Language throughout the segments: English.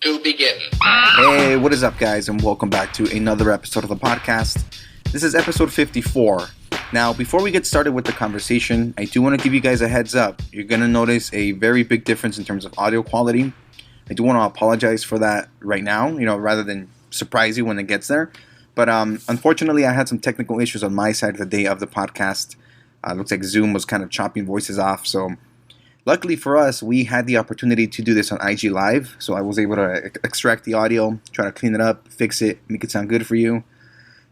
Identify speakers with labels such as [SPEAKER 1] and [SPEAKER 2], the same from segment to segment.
[SPEAKER 1] to begin.
[SPEAKER 2] Hey, what is up, guys, and welcome back to another episode of the podcast. This is episode 54. Now, before we get started with the conversation, I do want to give you guys a heads up. You're going to notice a very big difference in terms of audio quality. I do want to apologize for that right now, rather than surprise you when it gets there. But unfortunately, I had some technical issues on my side of the day of the podcast. Looks like Zoom was kind of chopping voices off. So luckily for us, we had the opportunity to do this on IG Live. So I was able to extract the audio, try to clean it up, fix it, make it sound good for you.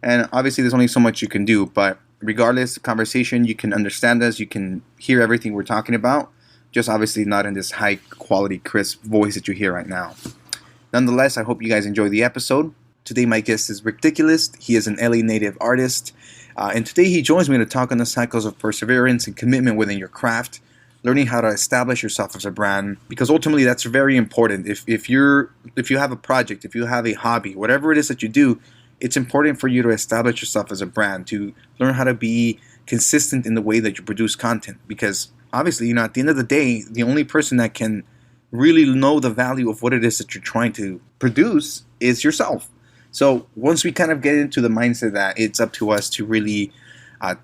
[SPEAKER 2] And obviously, there's only so much you can do. But regardless, the conversation, you can understand us. You can hear everything we're talking about. Just obviously not in this high quality, crisp voice that you hear right now. Nonetheless, I hope you guys enjoy the episode. Today, my guest is Ric'Diculous. He is an LA native artist. And today, he joins me to talk on the cycles of perseverance and commitment within your craft, learning how to establish yourself as a brand, because ultimately that's very important. If you have a project, if you have a hobby, whatever it is that you do, it's important for you to establish yourself as a brand, to learn how to be consistent in the way that you produce content. Because obviously, at the end of the day, the only person that can really know the value of what it is that you're trying to produce is yourself. So once we kind of get into the mindset that it's up to us to really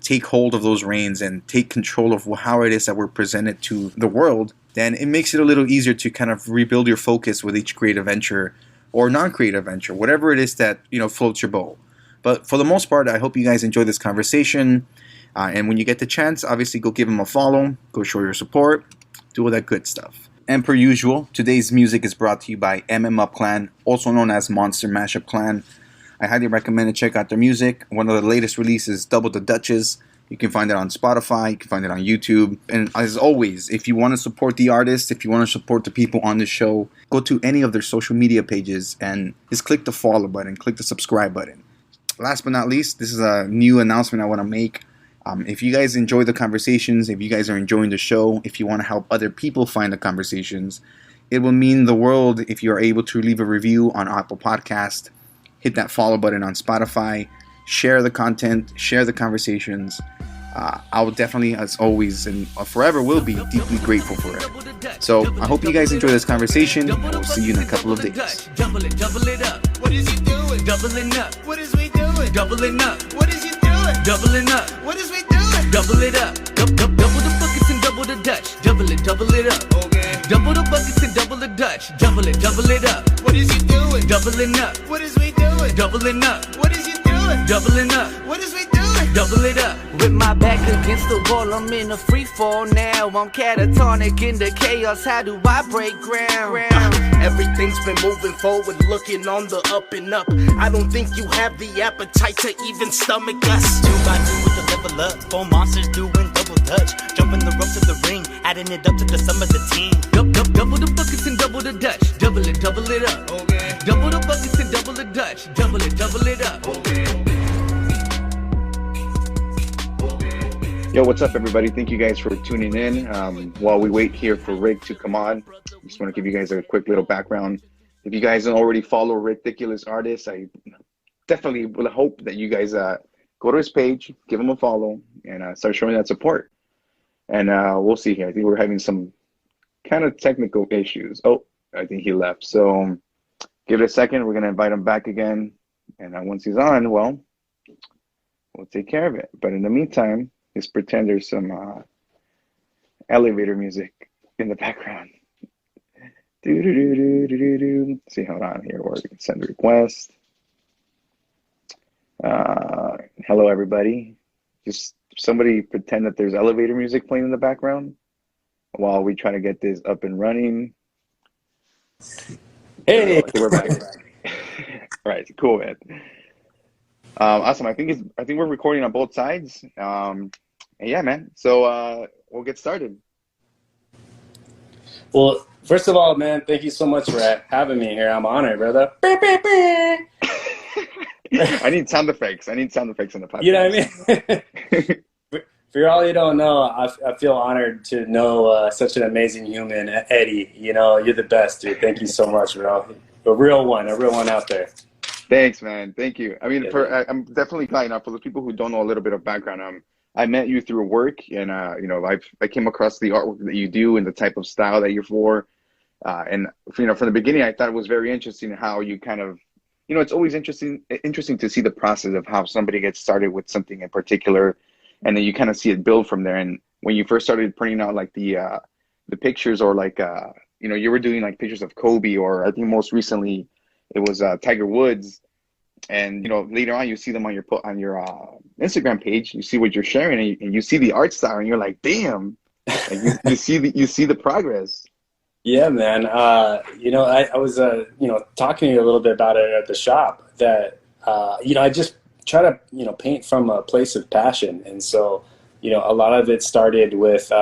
[SPEAKER 2] take hold of those reins and take control of how it is that we're presented to the world, then it makes it a little easier to kind of rebuild your focus with each creative venture or non-creative venture, whatever it is that floats your boat. But for the most part, I hope you guys enjoy this conversation. And when you get the chance, obviously go give him a follow, go show your support, do all that good stuff. And per usual, today's music is brought to you by MMUP Clan, also known as Monster Mashup Clan. I highly recommend to check out their music. One of the latest releases, Double the Dutches. You can find it on Spotify, you can find it on YouTube. And as always, if you want to support the artist, if you want to support the people on the show, go to any of their social media pages and just click the follow button, click the subscribe button. Last but not least, this is a new announcement I want to make. If you guys enjoy the conversations, if you guys are enjoying the show, if you want to help other people find the conversations, it will mean the world if you are able to leave a review on Apple Podcast, hit that follow button on Spotify, share the content, share the conversations. I will definitely, as always, and forever will be deeply grateful for it. So I hope you guys enjoy this conversation, and we'll see you in a couple of days.
[SPEAKER 3] Double it up. What is he doing? Doubling up. What is we doing? Doubling up. What is he doing? Doubling up. What is we doing? Double it up. Double the buckets and double the Dutch. Double it up. Okay. Double the buckets and double the Dutch. Double it up. What is he doing? Doubling up. What is we doing? Doubling up. What is he doing? Doubling up. What is we doing? Double it up. With my back against the wall, I'm in a free fall now. I'm catatonic in the chaos. How do I break ground? Everything's been moving forward, looking on the up and up. I don't think you have the appetite to even stomach us.
[SPEAKER 4] 2 by 2 with the level up. 4 monsters doing double dutch. Jumping the ropes of the ring, adding it up to the sum of the team.
[SPEAKER 3] Double the buckets and double the Dutch. Double it up. Okay. Double the buckets and double the Dutch. Double it up. Okay.
[SPEAKER 2] Yo, what's up, everybody? Thank you guys for tuning in. While we wait here for Rick to come on, I just want to give you guys a quick little background. If you guys don't already follow Ric'Diculous artists, I definitely will hope that you guys go to his page, give him a follow, and start showing that support. And we'll see here. I think we're having some kind of technical issues. Oh, I think he left. So give it a second. We're going to invite him back again. And once he's on, well, we'll take care of it. But in the meantime, just pretend there's some elevator music in the background. See, hold on here. Or we can send a request. Hello, everybody. Just somebody pretend that there's elevator music playing in the background while we try to get this up and running.
[SPEAKER 5] Hey,
[SPEAKER 2] we're back. All right, cool, man. Awesome. I think we're recording on both sides. And yeah, man. So we'll get started.
[SPEAKER 5] well, first of all, man, thank you so much for having me here. I'm honored, brother.
[SPEAKER 2] I need sound effects. I need sound effects in the podcast.
[SPEAKER 5] You know what I mean? For all you don't know, I feel honored to know such an amazing human, Eddie. You're the best, dude. Thank you so much, bro. A real one out there.
[SPEAKER 2] Thanks, man. Thank you. I mean, I'm definitely glad. For the people who don't know a little bit of background, I met you through work, and I came across the artwork that you do and the type of style that you're for. And from the beginning, I thought it was very interesting how you kind of, it's always interesting to see the process of how somebody gets started with something in particular, and then you kind of see it build from there. And when you first started printing out like the pictures, or like you were doing like pictures of Kobe, or I think most recently it was Tiger Woods. And later on you see them on your Instagram page, you see what you're sharing, and you see the art style, and you're like, damn, like you see the progress.
[SPEAKER 5] Yeah, man. I was talking to you a little bit about it at the shop, that I just try to paint from a place of passion. And so a lot of it started with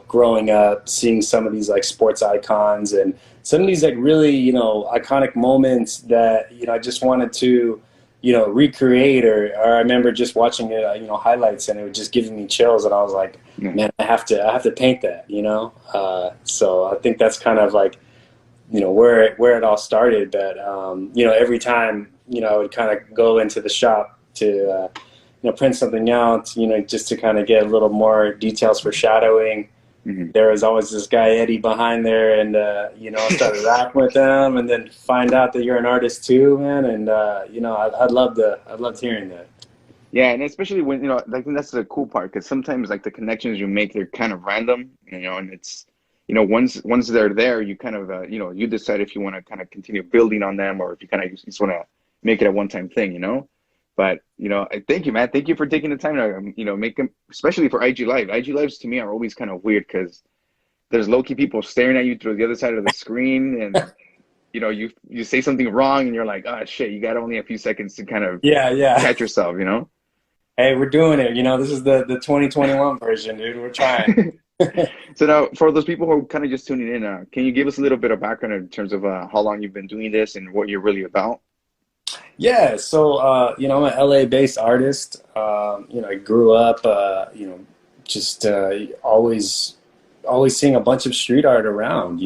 [SPEAKER 5] growing up, seeing some of these like sports icons, and some of these like really iconic moments that I just wanted to recreate, or I remember just watching it highlights, and it was just giving me chills, and I was like, man, I have to paint that, so I think that's kind of like where it all started. But every time I would kind of go into the shop to print something out, just to kind of get a little more details for shadowing. Mm-hmm. There was always this guy Eddie behind there, and I started rapping with them, and then find out that you're an artist too, man. And I loved hearing that.
[SPEAKER 2] Yeah, and especially when I think that's the cool part, because sometimes like the connections you make, they're kind of random, and it's once they're there, you kind of you decide if you want to kind of continue building on them, or if you kind of just want to make it a one-time thing, But I thank you, man. Thank you for taking the time to make them, especially for IG Live. IG Lives to me are always kind of weird, because there's low-key people staring at you through the other side of the screen, and you say something wrong, and you're like, oh shit, you got only a few seconds to kind of catch yourself,
[SPEAKER 5] Hey, we're doing it. This is the 2021 version, dude. We're trying.
[SPEAKER 2] So now, for those people who are kind of just tuning in, can you give us a little bit of background in terms of how long you've been doing this and what you're really about?
[SPEAKER 5] Yeah, so I'm an LA-based artist. I grew up, just always seeing a bunch of street art around.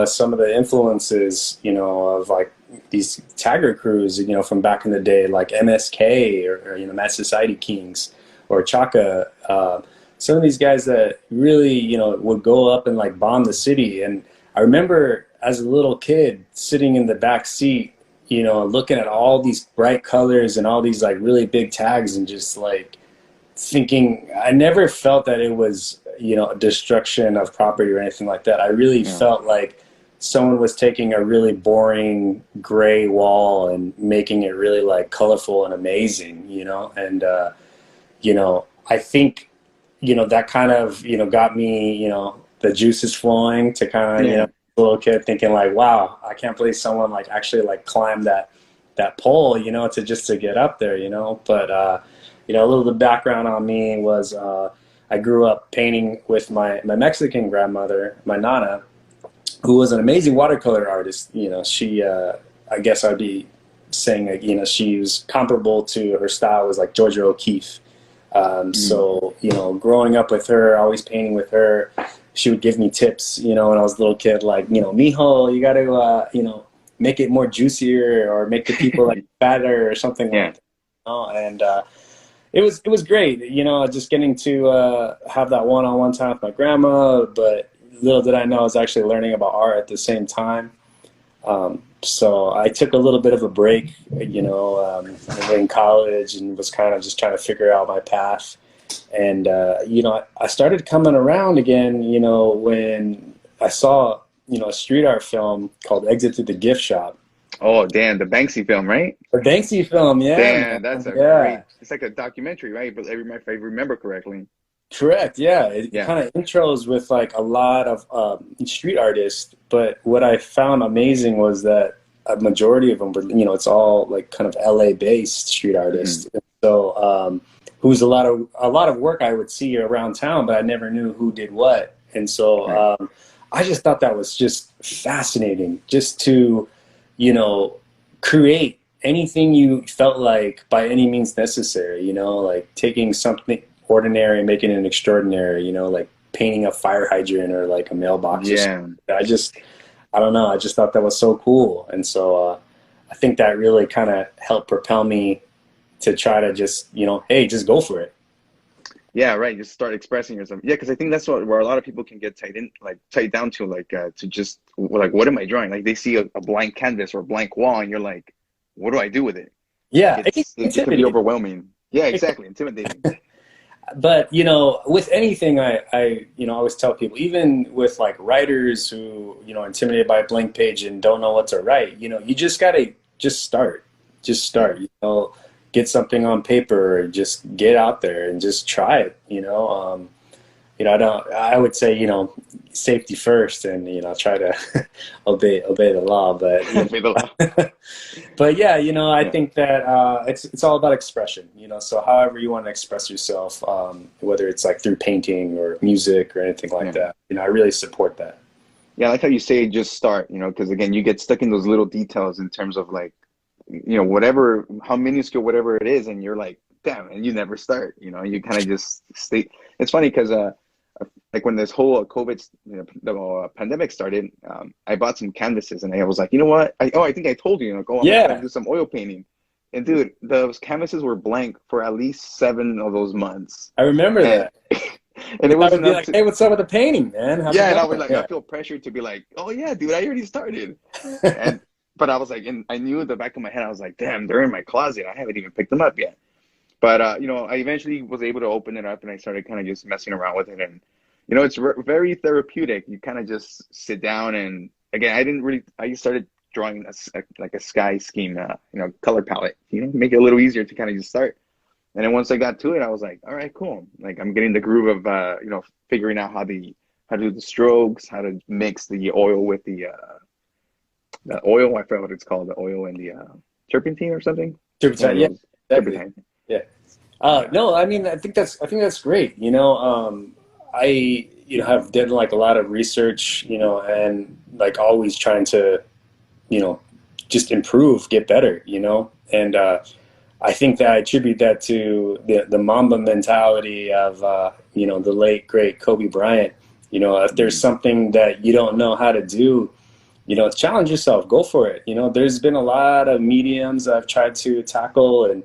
[SPEAKER 5] Some of the influences, of like these tagger crews, from back in the day, like MSK or Mad Society Kings or Chaka. Some of these guys that really, would go up and like bomb the city. And I remember as a little kid sitting in the back seat, looking at all these bright colors and all these like really big tags, and just like thinking, I never felt that it was, a destruction of property or anything like that. I really felt like someone was taking a really boring gray wall and making it really like colorful and amazing, and, I think, that kind of, got me, the juices flowing to kind of, a little kid thinking like, wow, I can't believe someone like actually like climbed that pole, to get up there, But, a little bit of background on me was, I grew up painting with my Mexican grandmother, my Nana, who was an amazing watercolor artist. She, I guess I'd be saying, like, she was comparable to, her style was like Georgia O'Keeffe. So, growing up with her, always painting with her, she would give me tips, when I was a little kid, like, mijo, you got to, make it more juicier, or make the people like fatter or something like that. And it was great, just getting to have that one-on-one time with my grandma. But little did I know I was actually learning about art at the same time. So I took a little bit of a break, in college, and was kind of just trying to figure out my path. And, I started coming around again, when I saw, a street art film called Exit to the Gift Shop.
[SPEAKER 2] Oh, damn, the Banksy film, right?
[SPEAKER 5] The Banksy film, yeah.
[SPEAKER 2] Damn, that's great, it's like a documentary, right? But if I remember correctly.
[SPEAKER 5] Correct, yeah. It kind of intros with like a lot of street artists, but what I found amazing was that a majority of them were, it's all like kind of LA-based street artists. Mm-hmm. So, who's a lot of work I would see around town, but I never knew who did what. And so I just thought that was just fascinating, just to, create anything you felt like by any means necessary, like taking something ordinary and making it extraordinary, like painting a fire hydrant or like a mailbox.
[SPEAKER 2] Yeah.
[SPEAKER 5] I don't know. I just thought that was so cool. And so I think that really kind of helped propel me to try to just, hey, just go for it.
[SPEAKER 2] Yeah, right. Just start expressing yourself. Yeah, because I think that's where a lot of people can get tied down to, like, to just like, what am I drawing? Like, they see a blank canvas or a blank wall, and you're like, what do I do with it? Like,
[SPEAKER 5] Yeah, it can be
[SPEAKER 2] it can be
[SPEAKER 5] intimidating.
[SPEAKER 2] overwhelming. Yeah, exactly, intimidating.
[SPEAKER 5] But you know, with anything, I you know, I always tell people, even with like writers who, you know, intimidated by a blank page and don't know what to write, you know, you just gotta just start, you know, get something on paper, or just get out there and just try it, you know. You know, I would say, you know, safety first, and, you know, try to obey the law, but you
[SPEAKER 2] Obey the law.
[SPEAKER 5] know. But yeah, you know, I
[SPEAKER 2] Yeah.
[SPEAKER 5] think that it's all about expression, you know. So however you want to express yourself, whether it's like through painting or music or anything like
[SPEAKER 2] Yeah.
[SPEAKER 5] that, you know, I really support that.
[SPEAKER 2] Yeah, I like how you say just start, you know, because again, you get stuck in those little details in terms of, like, you know, whatever, how minuscule whatever it is, and you're like, damn, and you never start, you know, you kind of just stay. It's funny because like when this whole COVID, you know, the pandemic started, I bought some canvases, and I was like, you know what? I think I told you, like, oh, I'm
[SPEAKER 5] Yeah.
[SPEAKER 2] gonna do some oil painting, and dude, those canvases were blank for at least 7 of those months,
[SPEAKER 5] I remember
[SPEAKER 2] and
[SPEAKER 5] that.
[SPEAKER 2] and it
[SPEAKER 5] I would
[SPEAKER 2] wasn't
[SPEAKER 5] be
[SPEAKER 2] up
[SPEAKER 5] like,
[SPEAKER 2] to.
[SPEAKER 5] hey, what's up with the painting, man? How's
[SPEAKER 2] Yeah,
[SPEAKER 5] it
[SPEAKER 2] and I
[SPEAKER 5] going?
[SPEAKER 2] was like,
[SPEAKER 5] Yeah.
[SPEAKER 2] I feel pressured to be like, oh yeah, dude, I already started. And but I was like, and I knew in the back of my head, I was like, damn, they're in my closet. I haven't even picked them up yet. But you know, I eventually was able to open it up, and I started kind of just messing around with it, and you know, it's very therapeutic. You kind of just sit down, and again, I started drawing like a sky scheme, you know, color palette, you know, make it a little easier to kind of just start. And then once I got to it, I was like, all right, cool. Like, I'm getting the groove of, you know, figuring out how to do the strokes, how to mix the oil with the oil. I forgot what it's called, the oil and the turpentine or something.
[SPEAKER 5] Turpentine, yeah, exactly.
[SPEAKER 2] Turpentine.
[SPEAKER 5] Yeah. No, I mean, I think that's great. You know, I, you know, have done like a lot of research, you know, and like always trying to, you know, just improve, get better, you know, and I think that I attribute that to the Mamba mentality of, you know, the late great Kobe Bryant. You know, if there's something that you don't know how to do, you know, challenge yourself, go for it. You know, there's been a lot of mediums I've tried to tackle, and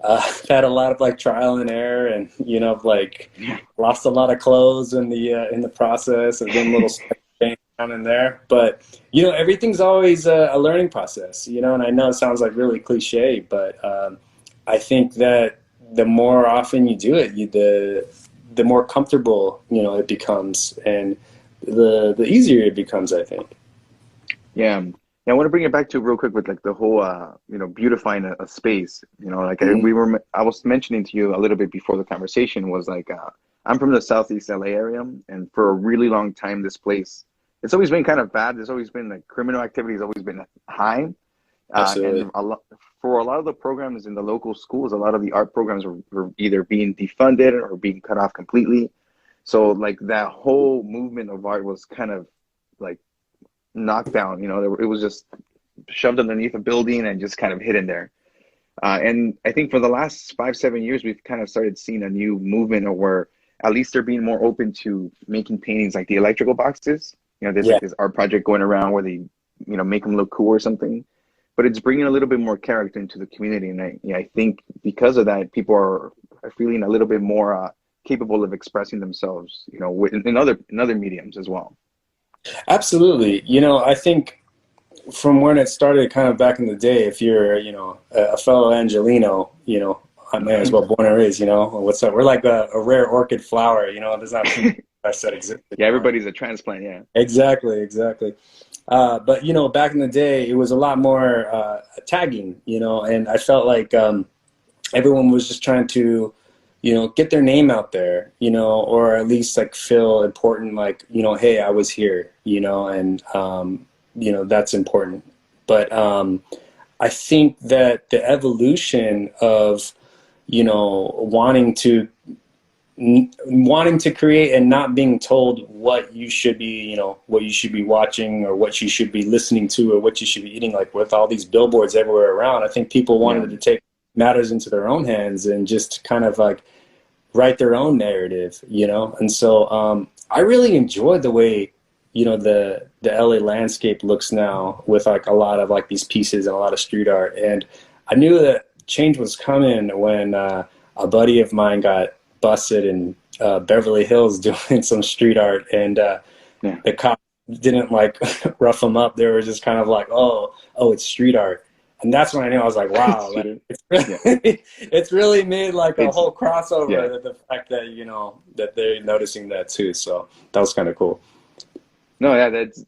[SPEAKER 5] I've had a lot of like trial and error, and, you know, like lost a lot of clothes in the process, and then little things down in there. But, you know, everything's always a learning process, you know, and I know it sounds like really cliche, but I think that the more often you do it, the more comfortable, you know, it becomes, and the easier it becomes, I think.
[SPEAKER 2] Yeah. Yeah, I want to bring it back to real quick with like the whole, you know, beautifying a space. You know, like I was mentioning to you a little bit before the conversation was like, I'm from the Southeast LA area, and for a really long time, this place, it's always been kind of bad. There's always been like criminal activity has always been high.
[SPEAKER 5] Absolutely.
[SPEAKER 2] And for a lot of the programs in the local schools, a lot of the art programs were either being defunded or being cut off completely. So like that whole movement of art was kind of like knocked down. You know, it was just shoved underneath a building and just kind of hidden there. And I think for the last 5-7 years, we've kind of started seeing a new movement of where at least they're being more open to making paintings like the electrical boxes. You know, there's like this art project going around where they, you know, make them look cool or something. But it's bringing a little bit more character into the community, and I think because of that, people are feeling a little bit more capable of expressing themselves, you know, in other mediums as well.
[SPEAKER 5] Absolutely. You know, I think from when it started, kind of back in the day, if you're, you know, a fellow Angelino, you know, I may as well born and raised, you know, what's up? We're like a rare orchid flower, you know, there's not best that exists.
[SPEAKER 2] Yeah, everybody's a transplant. Yeah.
[SPEAKER 5] Exactly. But, you know, back in the day, it was a lot more tagging, you know, and I felt like everyone was just trying to, you know, get their name out there, you know, or at least like feel important, like, you know, hey, I was here, you know, and, you know, that's important. But I think that the evolution of, you know, wanting to create and not being told what you should be, you know, what you should be watching or what you should be listening to or what you should be eating, like with all these billboards everywhere around, I think people wanted to take matters into their own hands and just kind of like write their own narrative, you know? And so I really enjoyed the way, you know, the LA landscape looks now with like a lot of like these pieces and a lot of street art. And I knew that change was coming when a buddy of mine got busted in Beverly Hills doing some street art, and the cops didn't like rough them up. They were just kind of like, oh, it's street art. And that's when I knew. I was like, wow, like, it's really made like a whole crossover. The fact that, you know, that they're noticing that too. So that was kind of cool.
[SPEAKER 2] No, yeah, that's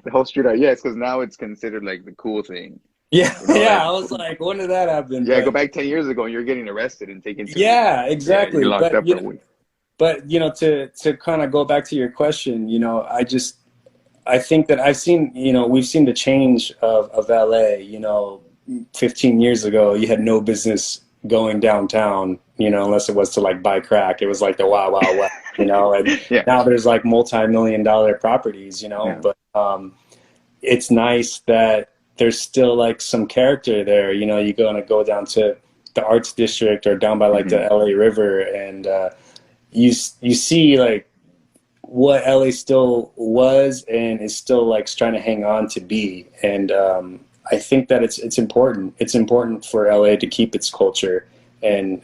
[SPEAKER 2] the whole street art. Yeah, it's because now it's considered like the cool thing.
[SPEAKER 5] Yeah,
[SPEAKER 2] you know,
[SPEAKER 5] yeah.
[SPEAKER 2] like,
[SPEAKER 5] I was like, when did that happen?
[SPEAKER 2] Yeah, go back 10 years ago and you're getting arrested and taken to
[SPEAKER 5] exactly.
[SPEAKER 2] you're locked up for a week.
[SPEAKER 5] But, you know, to kind of go back to your question, you know, I think that I've seen, you know, we've seen the change of LA. You know, 15 years ago, you had no business going downtown, you know, unless it was to like buy crack. It was like the Wild Wild West, you know, and now there's like multi-million-dollar properties, you know, but it's nice that there's still like some character there. You know, you're going to go down to the Arts District or down by like the LA River, and you see like what LA still was and is still like trying to hang on to be. And I think that it's important. It's important for LA to keep its culture and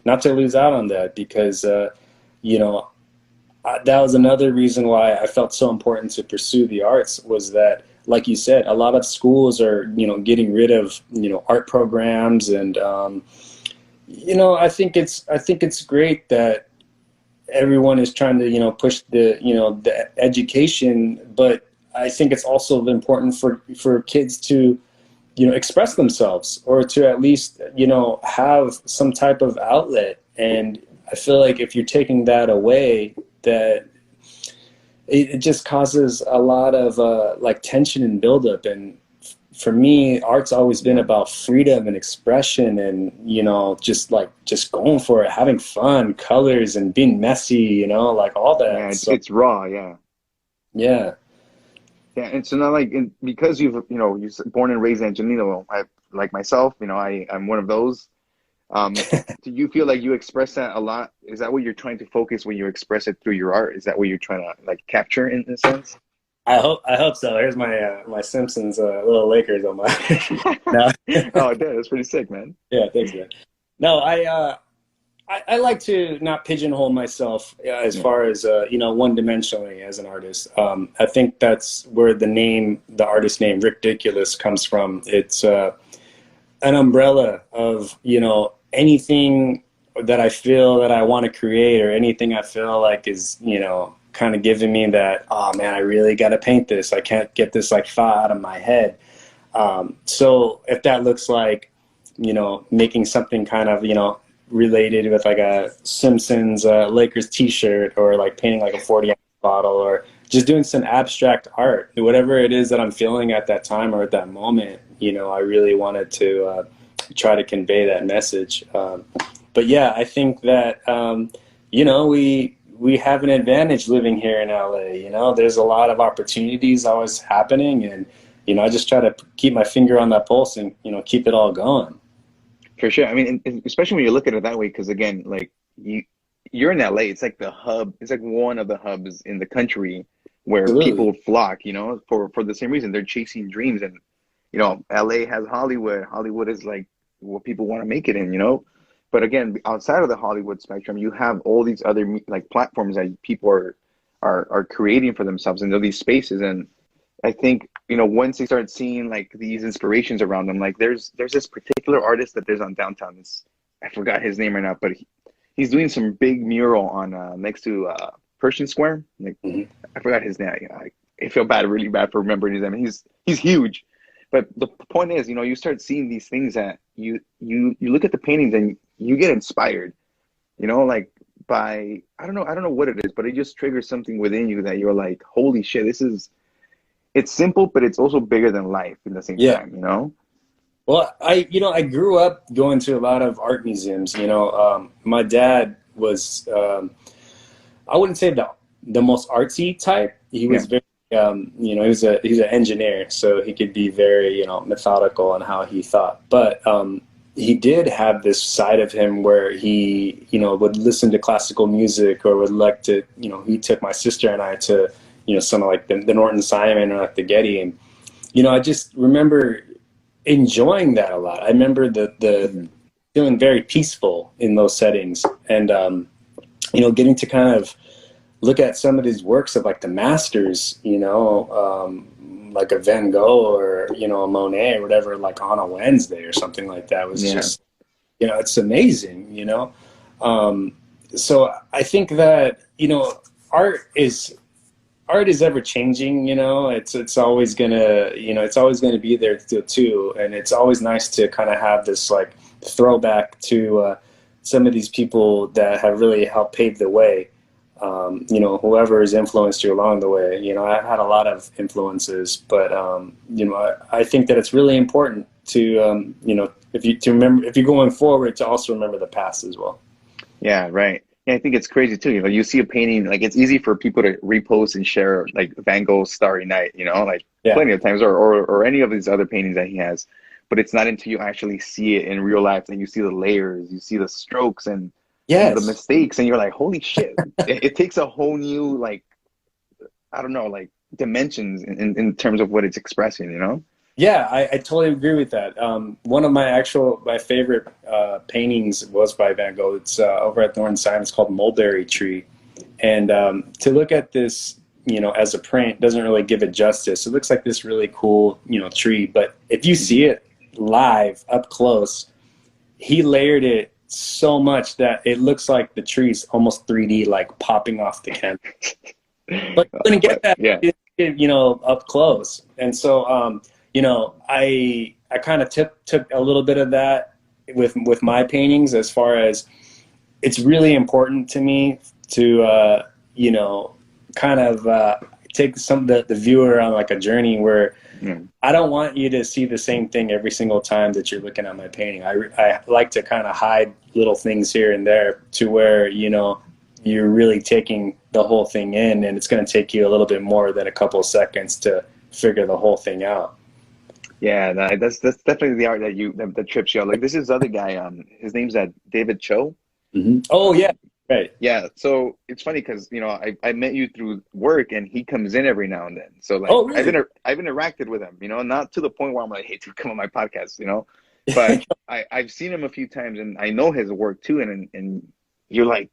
[SPEAKER 5] not to lose out on that, because you know, that was another reason why I felt so important to pursue the arts, was that, like you said, a lot of schools are, you know, getting rid of, you know, art programs, and you know, I think it's great that everyone is trying to, you know, push the, you know, the education, but I think it's also important for kids to, you know, express themselves, or to at least, you know, have some type of outlet. And I feel like if you're taking that away, that it just causes a lot of like tension and buildup. And for me, art's always been about freedom and expression, and, you know, just going for it, having fun, colors, and being messy, you know, like all that.
[SPEAKER 2] Yeah, it's raw. Yeah, and so now, like, because you're born and raised in Angelino, like myself, you know, I'm one of those. Do you feel like you express that a lot? Is that what you're trying to focus when you express it through your art? Is that what you're trying to like capture in a sense?
[SPEAKER 5] I hope so. Here's my Simpsons little Lakers on my. No.
[SPEAKER 2] Oh, dude, that's pretty sick, man.
[SPEAKER 5] Yeah, thanks, man. No, I like to not pigeonhole myself as far as you know, one-dimensionally as an artist. I think that's where the artist name Ric'Diculous comes from. It's an umbrella of, you know, anything that I feel that I want to create, or anything I feel like is, you know, kind of giving me that, oh man, I really got to paint this. I can't get this like thought out of my head. So if that looks like, you know, making something kind of, you know, related with like a Simpsons Lakers t-shirt, or like painting like a 40-ounce bottle, or just doing some abstract art, whatever it is that I'm feeling at that time or at that moment, you know, I really wanted to try to convey that message. But yeah, I think that, you know, we have an advantage living here in LA. You know, there's a lot of opportunities always happening, and, you know, I just try to keep my finger on that pulse and, you know, keep it all going.
[SPEAKER 2] For sure. I mean, especially when you look at it that way, because again, like you're in LA, it's like the hub. It's like one of the hubs in the country where people flock, you know, for the same reason. They're chasing dreams, and, you know, LA has Hollywood. Hollywood is like what people want to make it in, you know. But again, outside of the Hollywood spectrum, you have all these other like platforms that people are creating for themselves, and these spaces. And I think, you know, once they start seeing like these inspirations around them, like there's this particular artist that there's on downtown. I forgot his name right now, but he's doing some big mural on next to Pershing Square. Like I forgot his name. I feel really bad for remembering his name. He's huge. But the point is, you know, you start seeing these things that you look at the paintings and you get inspired, you know, like by, I don't know what it is, but it just triggers something within you that you're like, holy shit, it's simple, but it's also bigger than life in the same time, you know?
[SPEAKER 5] Well, I grew up going to a lot of art museums. You know, my dad was, I wouldn't say the most artsy type. He was very, you know, he's an engineer, so he could be very, you know, methodical on how he thought. But he did have this side of him where he, you know, would listen to classical music, or would like to, you know, he took my sister and I to, you know, some of like the Norton Simon or like the Getty. And, you know, I just remember enjoying that a lot. I remember the feeling very peaceful in those settings. And, you know, getting to kind of look at some of these works of like the masters, you know, like a Van Gogh or, you know, a Monet or whatever, like on a Wednesday or something like that was just, you know, it's amazing, you know? So I think that, you know, art is ever changing, you know, it's always gonna, you know, it's always gonna be there too. And it's always nice to kind of have this like throwback to some of these people that have really helped pave the way. You know, whoever has influenced you along the way. You know, I've had a lot of influences, but you know, I think that it's really important to, you know, if you're going forward, to also remember the past as well.
[SPEAKER 2] Yeah, right. Yeah, I think it's crazy too. You know, you see a painting, like it's easy for people to repost and share like Van Gogh's Starry Night, you know, like plenty of times, or any of these other paintings that he has. But it's not until you actually see it in real life and you see the layers, you see the strokes and the mistakes, and you're like, holy shit. It takes a whole new, like, I don't know, like dimensions in terms of what it's expressing, you know?
[SPEAKER 5] Yeah, I totally agree with that. One of my favorite paintings was by Van Gogh. It's over at Thornside. It's called Mulberry Tree. And to look at this, you know, as a print doesn't really give it justice. It looks like this really cool, you know, tree. But if you see it live up close, he layered it so much that it looks like the tree's almost 3D, like popping off the canvas. But you couldn't get that, you know, up close. And so, you know, I kind of took a little bit of that with my paintings, as far as it's really important to me to, you know, kind of take the viewer on like a journey where I don't want you to see the same thing every single time that you're looking at my painting. I like to kind of hide little things here and there to where, you know, you're really taking the whole thing in, and it's going to take you a little bit more than a couple of seconds to figure the whole thing out.
[SPEAKER 2] Yeah, that's definitely the art that trips you out. Like, this is other guy, his name's David Cho.
[SPEAKER 5] Oh yeah, right.
[SPEAKER 2] Yeah, so it's funny because, you know, I met you through work, and he comes in every now and then. So like, really? I've interacted with him, you know, not to the point where I'm like, hey, dude, come on my podcast, you know, but I've seen him a few times, and I know his work too, and you're like,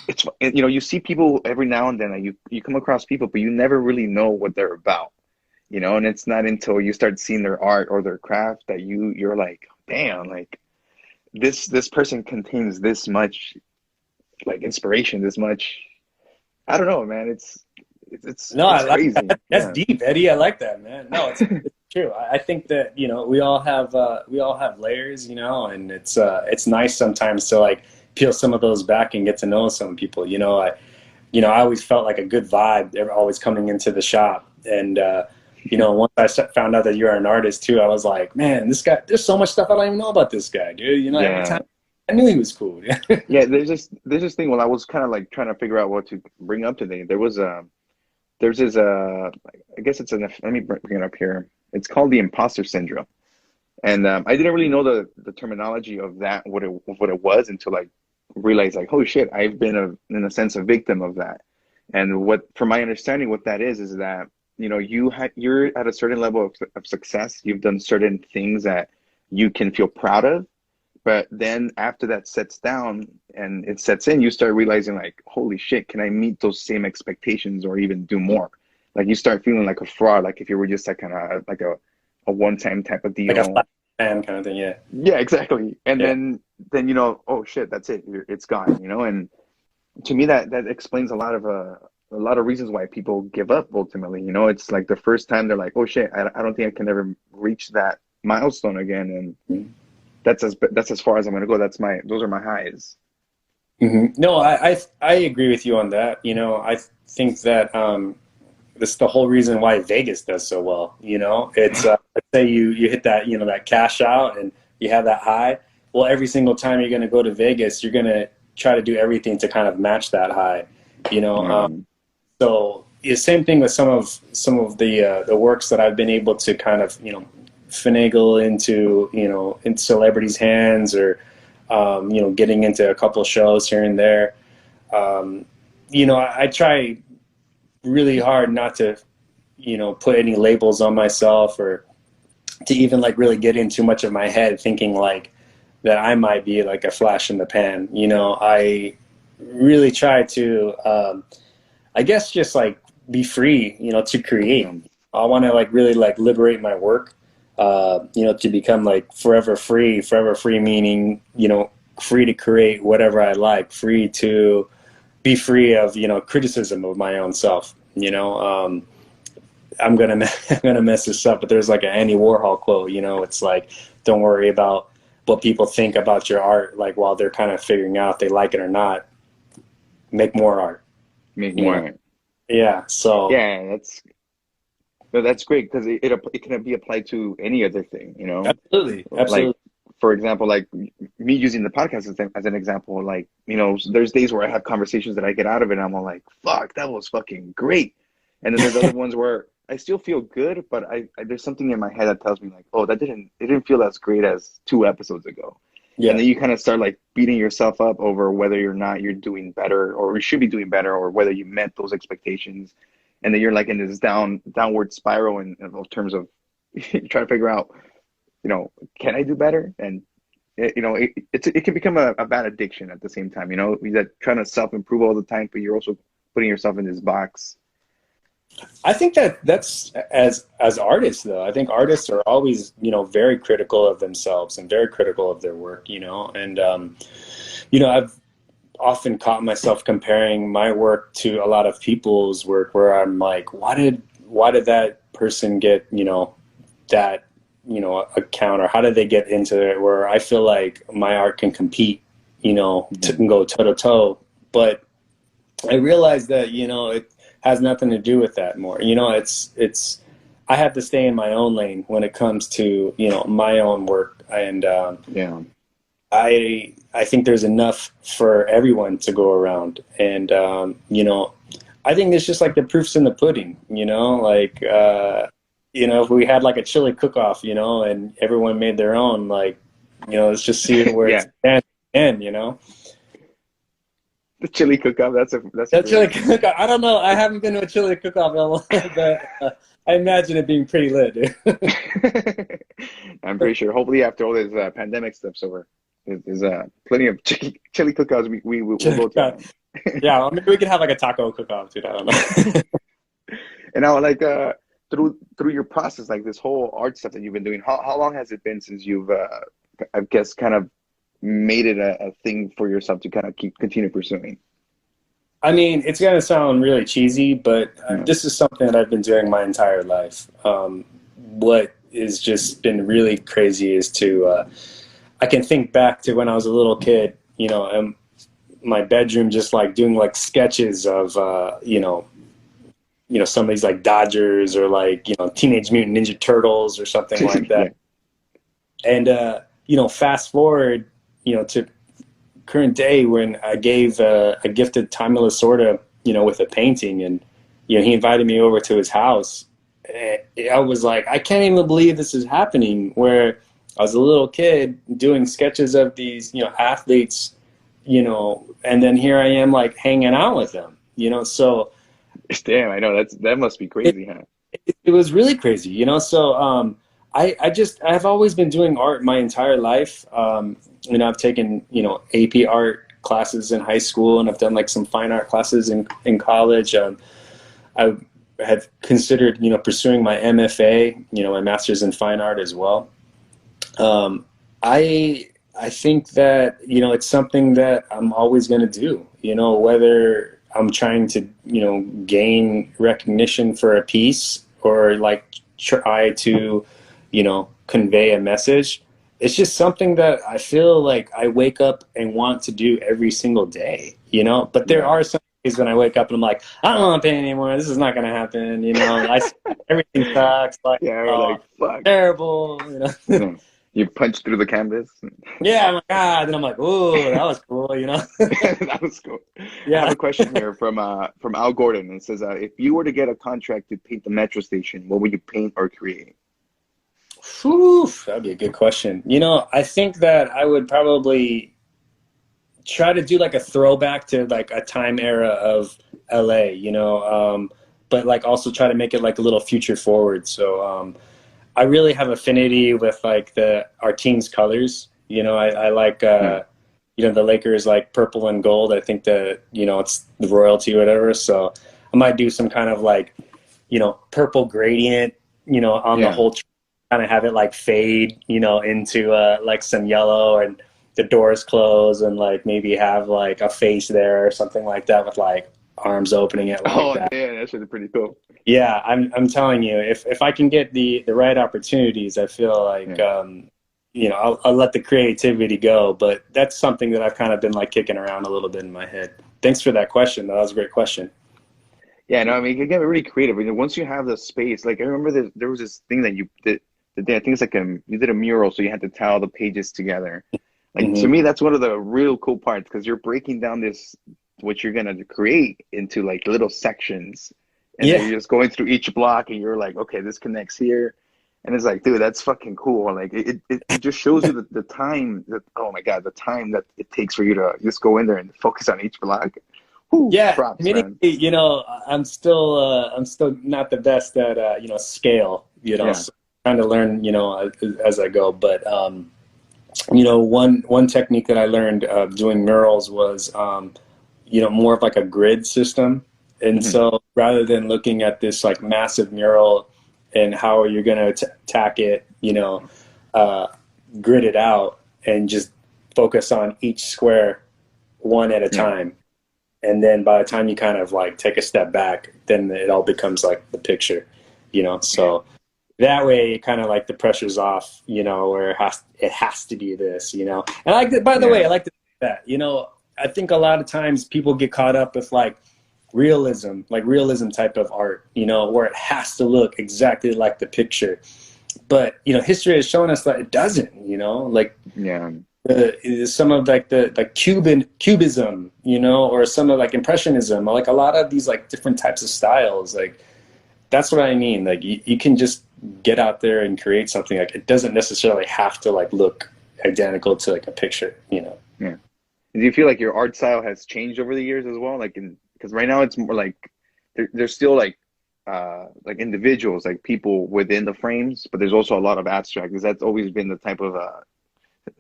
[SPEAKER 2] it's, you know, you see people every now and then, like you come across people, but you never really know what they're about. You know, and it's not until you start seeing their art or their craft that you're like, damn, like this person contains this much, like, inspiration, this much. I don't know, man. It's crazy.
[SPEAKER 5] That. That's deep, Eddie. I like that, man. No, it's true. I think that, you know, we all have layers, you know, and it's nice sometimes to like peel some of those back and get to know some people. You know, I always felt like a good vibe. They're always coming into the shop, and you know, once I found out that you're an artist too, I was like, man, this guy, there's so much stuff I don't even know about this guy, dude. You know, every time I knew he was cool.
[SPEAKER 2] Yeah, there's this thing. Well, I was kind of like trying to figure out what to bring up today. There's this I guess it's let me bring it up here. It's called the imposter syndrome, and I didn't really know the terminology of that, what it was, until I realized, like, oh shit, I've been in a sense a victim of that. And from my understanding, what that is that, you know, you're at a certain level of success. You've done certain things that you can feel proud of, but then after that sets down and it sets in, you start realizing, like, holy shit, can I meet those same expectations or even do more? Like, you start feeling like a fraud, like if you were just like kind of like a one-time type of deal,
[SPEAKER 5] like a flat fan kind of thing.
[SPEAKER 2] Yeah, exactly. And then you know, oh shit, that's it, it's gone, you know. And to me, that explains a lot of reasons why people give up ultimately. You know, it's like the first time they're like, oh shit, I don't think I can ever reach that milestone again, and that's as far as I'm gonna go. Those are my highs.
[SPEAKER 5] No, I agree with you on that. You know, I think that this is the whole reason why Vegas does so well. You know, it's let's say you hit that, you know, that cash out and you have that high. Well, every single time you're gonna go to Vegas, you're gonna try to do everything to kind of match that high. You know, so the same thing with some of the works that I've been able to kind of, you know, finagle into, you know, in celebrities' hands, or you know, getting into a couple of shows here and there. You know, I try really hard not to, you know, put any labels on myself, or to even like really get in too much of my head thinking like, that I might be like a flash in the pan. You know, I really try to, I guess, just like be free, you know, to create. I want to like really like liberate my work, you know, to become like forever free meaning, you know, free to create whatever I like, free to be free of, you know, criticism of my own self. You know, I'm gonna mess this up, but there's like an Andy Warhol quote. You know, it's like, don't worry about what people think about your art, like while they're kind of figuring out if they like it or not. Make more art.
[SPEAKER 2] Make more art.
[SPEAKER 5] Yeah. So
[SPEAKER 2] yeah, that's great, because it can be applied to any other thing. You know,
[SPEAKER 5] absolutely.
[SPEAKER 2] Like, for example, like me using the podcast as an example, like, you know, there's days where I have conversations that I get out of it and I'm all like, fuck, that was fucking great. And then there's other ones where I still feel good, but I there's something in my head that tells me like, oh, it didn't feel as great as 2 episodes ago. Yeah. And then you kind of start like beating yourself up over whether or not you're doing better, or you should be doing better, or whether you met those expectations. And then you're like in this downward spiral in terms of trying to figure out, you know, can I do better? And you know, it can become a bad addiction at the same time. You know, that trying to self-improve all the time, but you're also putting yourself in this box.
[SPEAKER 5] I think that's as artists, though. I think artists are always, you know, very critical of themselves and very critical of their work, you know. And you know, I've often caught myself comparing my work to a lot of people's work, where I'm like, why did that person get, you know, that, you know, account, or how did they get into it? Where I feel like my art can compete, you know, can go toe to toe, but I realized that, you know, it has nothing to do with that more. You know, it's I have to stay in my own lane when it comes to, you know, my own work. And I think there's enough for everyone to go around. And you know, I think it's just like the proof's in the pudding, you know, like you know, if we had like a chili cook-off, you know, and everyone made their own, like, you know, let's just see where it's at, you know.
[SPEAKER 2] The chili cook-off, that's
[SPEAKER 5] chili cook-off. I don't know. I haven't been to a chili cook-off, but I imagine it being pretty lit, dude.
[SPEAKER 2] I'm pretty sure. Hopefully, after all this pandemic stuff's over, there's plenty of chili cook-offs we will go to.
[SPEAKER 5] Yeah, well, maybe we could have like a taco cook-off, dude. I don't know.
[SPEAKER 2] And now, like, through your process, like this whole art stuff that you've been doing, how long has it been since you've, I guess, kind of made it a thing for yourself to kind of continue pursuing?
[SPEAKER 5] I mean, it's going to sound really cheesy, but this is something that I've been doing my entire life. What has just been really crazy is I can think back to when I was a little kid, you know, in my bedroom, just like doing like sketches of, you know, some of these like Dodgers, or like, you know, Teenage Mutant Ninja Turtles or something like that. And, you know, fast forward, you know, to current day, when I gave a gifted Tommy Lasorda, you know, with a painting, and, you know, he invited me over to his house. I was like, I can't even believe this is happening, where I was a little kid doing sketches of these, you know, athletes, you know, and then here I am like hanging out with them, you know. So
[SPEAKER 2] damn, I know that must be crazy, huh?
[SPEAKER 5] It was really crazy, you know. So I've always been doing art my entire life. You know, I've taken, you know, AP art classes in high school, and I've done like some fine art classes in college. I had considered, you know, pursuing my MFA, you know, my master's in fine art as well. I think that, you know, it's something that I'm always going to do, you know, whether I'm trying to, you know, gain recognition for a piece, or like try to, you know, convey a message. It's just something that I feel like I wake up and want to do every single day, you know. But there are some days when I wake up and I'm like, I don't want to paint anymore. This is not going to happen, you know. Everything sucks. Like,
[SPEAKER 2] like, fuck.
[SPEAKER 5] Terrible, you know.
[SPEAKER 2] You punch through the canvas.
[SPEAKER 5] Yeah, I'm like, then I'm like, oh, that was cool, you know.
[SPEAKER 2] That was cool.
[SPEAKER 5] Yeah.
[SPEAKER 2] I have a question here from Al Gordon. It says, if you were to get a contract to paint the metro station, what would you paint or create?
[SPEAKER 5] Whew, that'd be a good question. You know, I think that I would probably try to do like a throwback to like a time era of LA, you know, but like also try to make it like a little future forward. So I really have affinity with like our team's colors, You know, I like, you know, the Lakers like purple and gold. I think that, you know, it's the royalty or whatever. So I might do some kind of like, you know, purple gradient, you know, on the whole, kind of have it like fade, you know, into like some yellow, and the doors close, and like maybe have like a face there or something like that with like arms opening it like that.
[SPEAKER 2] Yeah, that should be pretty cool.
[SPEAKER 5] Yeah, I'm telling you, if I can get the right opportunities, I feel like you know, I'll let the creativity go. But that's something that I've kind of been like kicking around a little bit in my head. Thanks for that question. That was a great question.
[SPEAKER 2] Yeah, no, I mean, you can get really creative. You know, once you have the space, like I remember there was this thing that you did. I think it's like you did a mural, so you had to tie all the pages together. Like to me, that's one of the real cool parts, because you're breaking down this what you're gonna create into like little sections, and then you're just going through each block, and you're like, okay, this connects here, and it's like, dude, that's fucking cool. Like it just shows you the time that, oh my god, the time that it takes for you to just go in there and focus on each block. Whew, props, man.
[SPEAKER 5] You know, I'm still not the best at you know, scale. You know, so trying to learn, you know, as I go. But you know, one technique that I learned doing murals was you know, more of like a grid system. And so rather than looking at this like massive mural and how you're going to attack it, you know, grid it out and just focus on each square one at a time. And then by the time you kind of like take a step back, then it all becomes like the picture, you know. So that way, kind of like the pressure's off, you know, where it has to be this, you know. And I like that. By the way, I like that. You know, I think a lot of times people get caught up with like realism type of art, you know, where it has to look exactly like the picture. But you know, history has shown us that it doesn't. You know, like some of like the cubism, you know, or some of like impressionism, or like a lot of these like different types of styles. Like that's what I mean. Like you can just get out there and create something. Like it doesn't necessarily have to like look identical to like a picture, you know.
[SPEAKER 2] Yeah. Do you feel like your art style has changed over the years as well? Like because right now it's more like there's still like individuals, like people within the frames, but there's also a lot of abstract. Has that always been the type of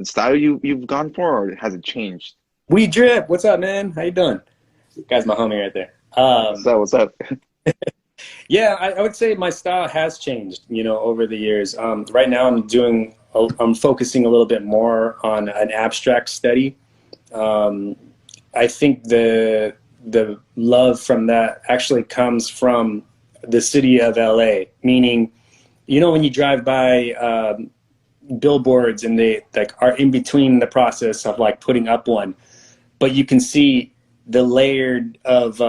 [SPEAKER 2] style you've gone for, or has it changed?
[SPEAKER 5] We Drip, what's up, man? How you doing? Guy's my homie right there.
[SPEAKER 2] What's up?
[SPEAKER 5] Yeah, I would say my style has changed, you know, over the years. Right now I'm focusing a little bit more on an abstract study. I think the love from that actually comes from the city of LA, meaning, you know, when you drive by billboards and they like are in between the process of like putting up one, but you can see the layered of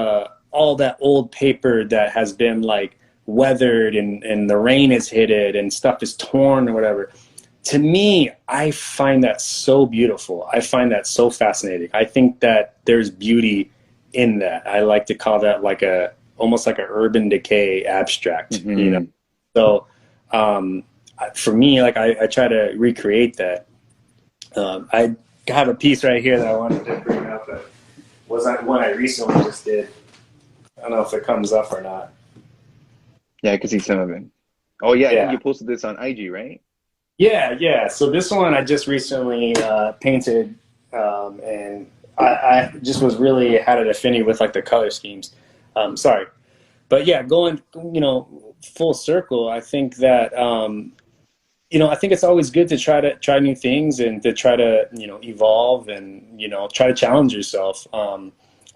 [SPEAKER 5] all that old paper that has been like weathered and the rain has hit it and stuff is torn or whatever. To me, I find that so beautiful. I find that so fascinating. I think that there's beauty in that. I like to call that like almost like an urban decay abstract, you know? So for me, like I try to recreate that. I have a piece right here that I wanted to bring up that was one I recently just did. I don't know if it comes up or not.
[SPEAKER 2] Yeah, I can see some of it. Oh yeah, I think you posted this on IG, right?
[SPEAKER 5] Yeah. So this one I just recently painted, and I just was really had an affinity with like the color schemes. Sorry, but yeah, going, you know, full circle. I think that you know, I think it's always good to try new things and to try to, you know, evolve and, you know, try to challenge yourself.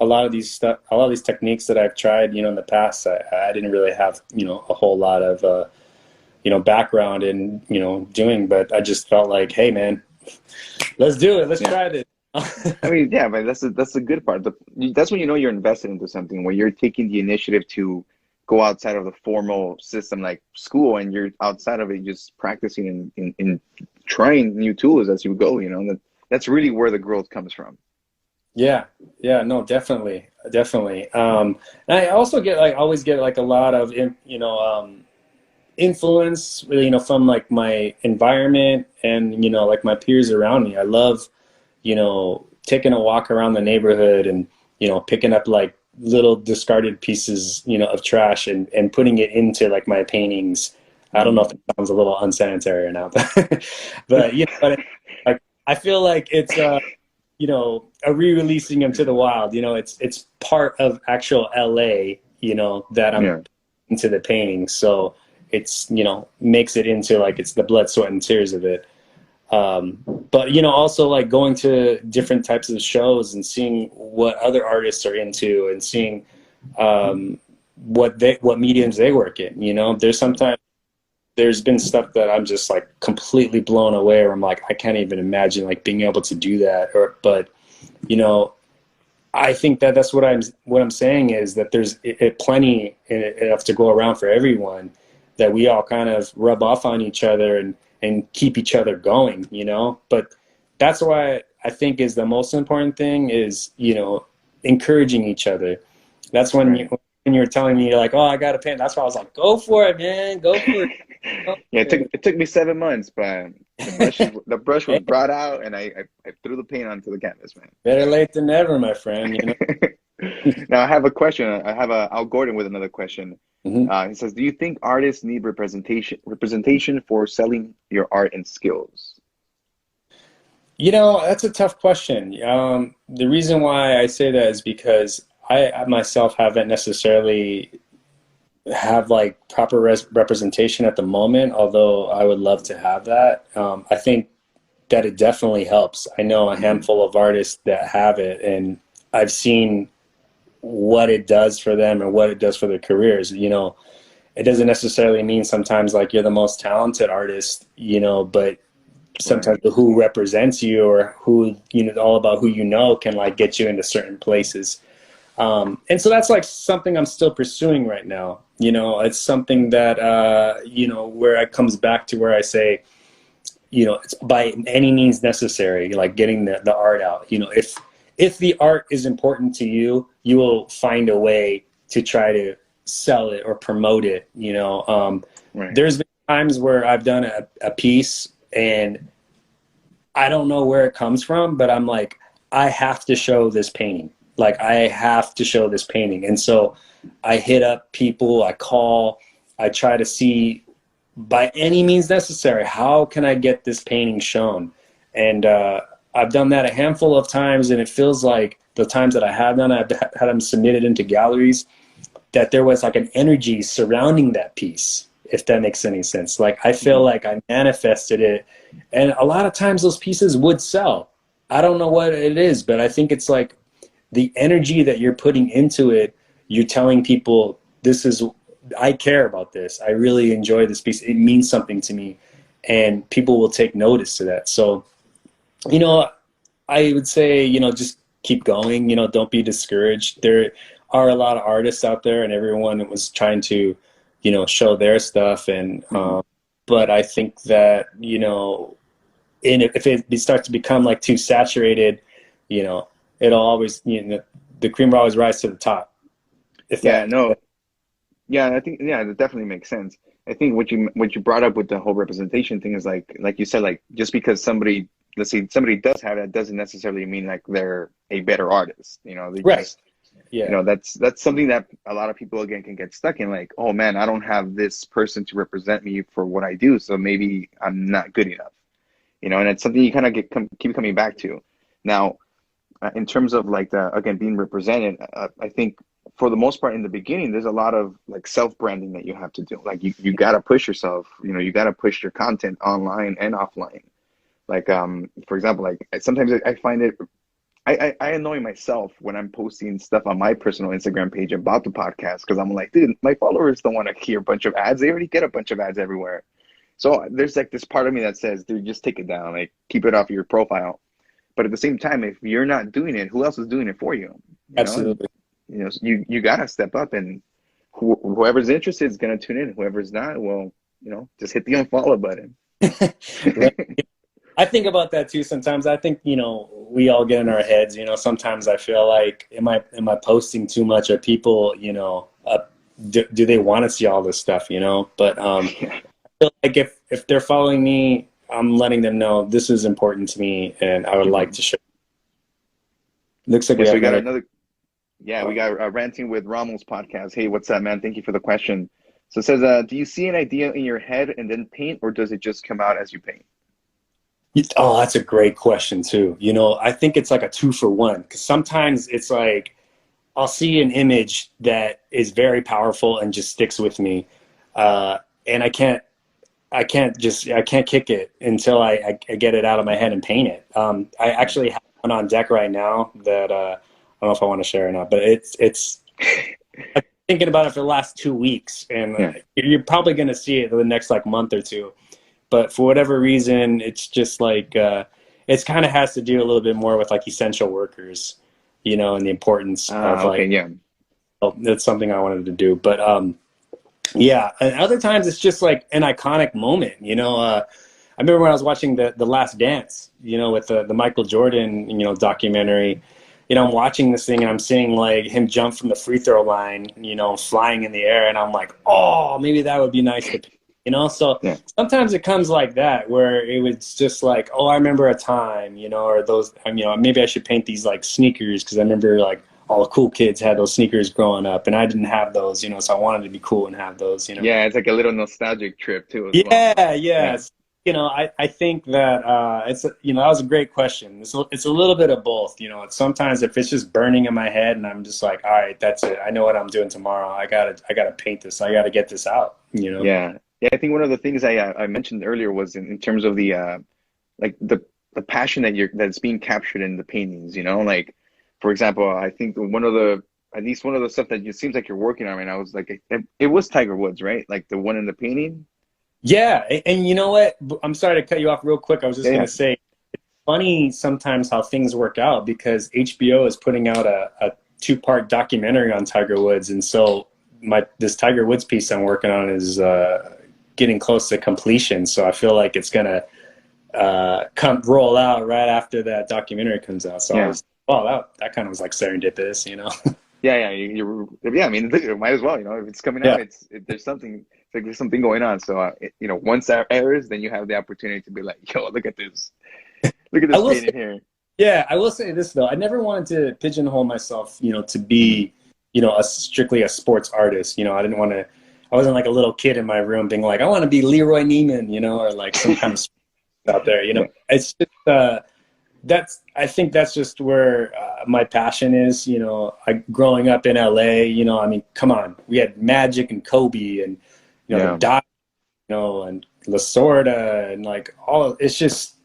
[SPEAKER 5] A lot of these techniques that I've tried, you know, in the past, I didn't really have, you know, a whole lot of you know, background in, you know, doing, but I just felt like, hey man, let's do it. Let's try this.
[SPEAKER 2] I mean, yeah, but that's the good part. That's when you know you're invested into something, when you're taking the initiative to go outside of the formal system like school, and you're outside of it just practicing and trying new tools as you go, you know. That's really where the growth comes from.
[SPEAKER 5] Yeah, no, definitely. And I also always get like a lot of, you know, influence, you know, from like my environment and, you know, like my peers around me. I love, you know, taking a walk around the neighborhood and, you know, picking up like little discarded pieces, you know, of trash and putting it into like my paintings. I don't know if it sounds a little unsanitary or not, but you know, I feel like it's you know, a re-releasing them to the wild. You know, it's part of actual LA, you know, that I'm into the painting. So it's, you know, makes it into like it's the blood, sweat, and tears of it. But you know, also like going to different types of shows and seeing what other artists are into and seeing what mediums they work in. You know, there's been stuff that I'm just like completely blown away, where I'm like, I can't even imagine like being able to do that. But you know, I think that's what I'm saying is that there's plenty enough to go around for everyone, that we all kind of rub off on each other and keep each other going, you know. But that's why I think is the most important thing is, you know, encouraging each other. That's when you were telling me, like, oh, I got to paint. That's why I was like, go for it, man. Go for it.
[SPEAKER 2] Yeah, it took me 7 months, but the brush was brought out, and I threw the paint onto the canvas, man.
[SPEAKER 5] Better late than never, my friend. You know?
[SPEAKER 2] Now I have a question. I have Al Gordon with another question. He says, "Do you think artists need representation for selling your art and skills?"
[SPEAKER 5] You know, that's a tough question. The reason why I say that is because I myself haven't necessarily have like proper representation at the moment, although I would love to have that. I think that it definitely helps. I know a handful of artists that have it, and I've seen what it does for them and what it does for their careers. You know, it doesn't necessarily mean sometimes like you're the most talented artist, you know, but sometimes who represents you or who, you know, all about who you know can like get you into certain places. And so that's like something I'm still pursuing right now. You know, it's something that, you know, where it comes back to where I say, you know, it's by any means necessary, like getting the art out. You know, if the art is important to you, you will find a way to try to sell it or promote it. You know, there's been times where I've done a piece and I don't know where it comes from, but I'm like, I have to show this painting. Like, I have to show this painting. And so I hit up people, I call, I try to see by any means necessary, how can I get this painting shown? And I've done that a handful of times, and it feels like the times that I have done, I've had them submitted into galleries, that there was like an energy surrounding that piece, if that makes any sense. Like, I feel like I manifested it, and a lot of times those pieces would sell. I don't know what it is, but I think it's like the energy that you're putting into it. You're telling people, I care about this. I really enjoy this piece. It means something to me, and people will take notice to that. So, you know, I would say, you know, just keep going, you know, don't be discouraged. There are a lot of artists out there, and everyone was trying to, you know, show their stuff. And, but I think that, you know, if it starts to become like too saturated, you know, it'll always, you know, the cream will always rise to the top. I think, that definitely makes sense. I think what you brought up with the whole representation thing is like you said, like, just because somebody, let's say somebody does have that, doesn't necessarily mean like they're a better artist. You know, you know, that's something that a lot of people again can get stuck in. Like, oh man, I don't have this person to represent me for what I do, so maybe I'm not good enough. You know, and it's something you kind of keep coming back to. Now, in terms of like again being represented, I think for the most part in the beginning, there's a lot of like self-branding that you have to do. Like you got to push yourself. You know, you got to push your content online and offline. Like, for example, like sometimes I find it, I annoy myself when I'm posting stuff on my personal Instagram page about the podcast, because I'm like, dude, my followers don't want to hear a bunch of ads. They already get a bunch of ads everywhere. So there's like this part of me that says, dude, just take it down, like keep it off your profile. But at the same time, if you're not doing it, who else is doing it for you? Absolutely.
[SPEAKER 2] You know, you gotta step up, and whoever's interested is gonna tune in. Whoever's not, well, you know, just hit the unfollow button.
[SPEAKER 5] I think about that too sometimes. I think, you know, we all get in our heads. You know, sometimes I feel like, am I posting too much? Are people, you know, do they want to see all this stuff? You know, but I feel like if they're following me, I'm letting them know this is important to me, and I would like to share. Looks like
[SPEAKER 2] we got another. Yeah, we got Ranting with Romel's podcast. Hey, what's up, man? Thank you for the question. So it says, do you see an idea in your head and then paint, or does it just come out as you paint?
[SPEAKER 5] Oh, that's a great question too. You know, I think it's like a 2-for-1, because sometimes it's like I'll see an image that is very powerful and just sticks with me, and I can't kick it until I get it out of my head and paint it. I actually have one on deck right now that I don't know if I want to share or not, but it's I've been thinking about it for the last 2 weeks, and you're probably going to see it in the next like month or two. But for whatever reason, it's just like it's kind of has to do a little bit more with like essential workers, you know, and the importance of like. Well, that's something I wanted to do, but yeah, and other times it's just like an iconic moment, you know. I remember when I was watching the Last Dance, you know, with the Michael Jordan, you know, documentary. You know, I'm watching this thing and I'm seeing like him jump from the free throw line, you know, flying in the air, and I'm like, oh, maybe that would be nice to, you know. So sometimes it comes like that, where it was just like, oh, I remember a time, you know, or those, you know, maybe I should paint these like sneakers, because I remember like all the cool kids had those sneakers growing up, and I didn't have those, you know, so I wanted to be cool and have those, you know.
[SPEAKER 2] Yeah, it's like a little nostalgic trip too as well.
[SPEAKER 5] Yeah. You know, I think that it's, you know, that was a great question. It's a little bit of both, you know. It's sometimes if it's just burning in my head and I'm just like, all right, that's it. I know what I'm doing tomorrow. I gotta paint this. I gotta get this out, you know.
[SPEAKER 2] Yeah. I think one of the things I mentioned earlier was in terms of the like the passion that's being captured in the paintings, you know. Like, for example, I think at least one of the stuff that it seems like you're working on right now was like it was Tiger Woods, right? Like the one in the painting.
[SPEAKER 5] Yeah, and you know what? I'm sorry to cut you off real quick. I was just gonna say, it's funny sometimes how things work out, because HBO is putting out a 2-part documentary on Tiger Woods, and so this Tiger Woods piece I'm working on is getting close to completion. So I feel like it's gonna roll out right after that documentary comes out. So I was, wow, that kind of was like serendipitous, you know.
[SPEAKER 2] Yeah, I mean, might as well, you know, if it's coming out, there's something. It's like there's something going on. So you know, once that airs, then you have the opportunity to be like, yo, look at this painting here. Yeah,
[SPEAKER 5] I will say this though. I never wanted to pigeonhole myself, you know, to be, you know, strictly a sports artist. You know, I wasn't like a little kid in my room being like, I want to be Leroy Neiman, you know, or like some kind of out there, you know. It's just I think that's just where my passion is, you know. Growing up in LA, you know, I mean, come on, we had Magic and Kobe and, you know, Doc, you know, and Lasorda, and like it's just,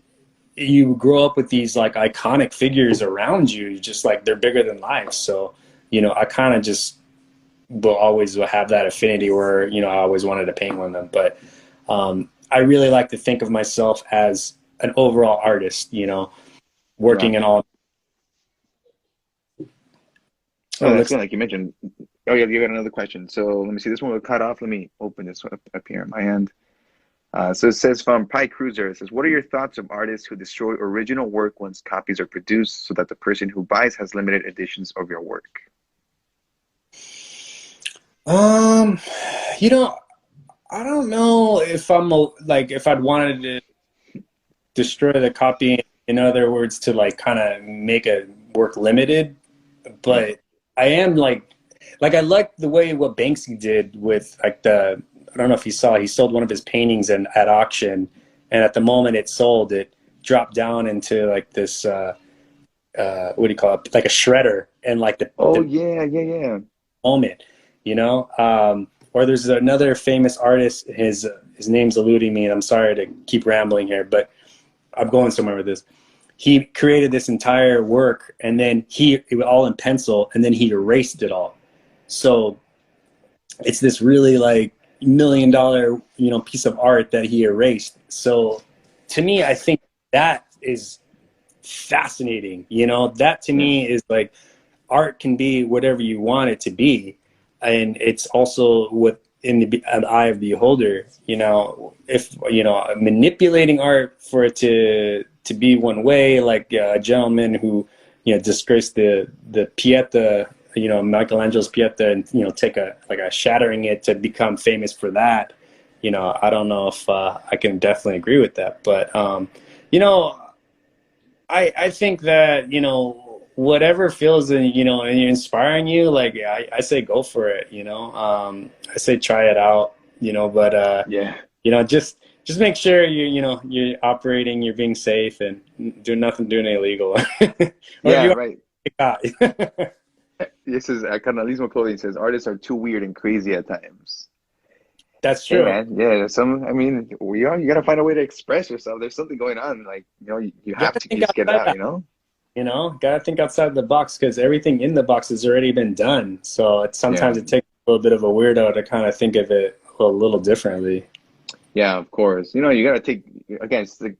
[SPEAKER 5] you grow up with these like iconic figures around you, just like they're bigger than life. So, you know, I kind of just will always have that affinity where, you know, I always wanted to paint one of them. But I really like to think of myself as an overall artist, you know, working in all.
[SPEAKER 2] Oh, that's good. Like you mentioned. Oh, yeah, you got another question. So let me see. This one was cut off. Let me open this one up here at my end. So it says from Pi Cruiser, it says, what are your thoughts of artists who destroy original work once copies are produced so that the person who buys has limited editions of your work?
[SPEAKER 5] You know, I don't know if if I'd wanted to destroy the copy, in other words, to like kind of make a work limited, but I am like I like the way what Banksy did with like I don't know if you saw, he sold one of his paintings at auction, and at the moment it sold, it dropped down into like this what do you call it, like a shredder, and like the moment, you know. Or there's another famous artist, his name's eluding me, and I'm sorry to keep rambling here, but I'm going somewhere with this. He created this entire work, and then it was all in pencil, and then he erased it all. So it's this really like $1 million, you know, piece of art that he erased. So to me, I think that is fascinating. You know, that to me is like, art can be whatever you want it to be, and it's also what in the eye of the beholder. You know, if you know, manipulating art for it to be one way, like a gentleman who, you know, disgraced the Pieta, you know, Michelangelo's Pieta, and, you know, take a shattering it to become famous for that. You know, I don't know if I can definitely agree with that, but you know, I think that, you know, whatever feels, you know, and inspiring you, like I say go for it, you know. I say try it out, you know, but you know, just just make sure you're operating, you're being safe, and doing illegal.
[SPEAKER 2] Yeah, right.
[SPEAKER 5] This
[SPEAKER 2] is Canalismo Clothing says artists are too weird and crazy at times.
[SPEAKER 5] That's true.
[SPEAKER 2] Hey, man. Yeah, you gotta find a way to express yourself. There's something going on. Like, you have to just get it out,
[SPEAKER 5] Gotta think outside the box, because everything in the box has already been done. So sometimes it takes a little bit of a weirdo to kind of think of it a little differently.
[SPEAKER 2] Yeah, of course. You gotta take, again, it's like,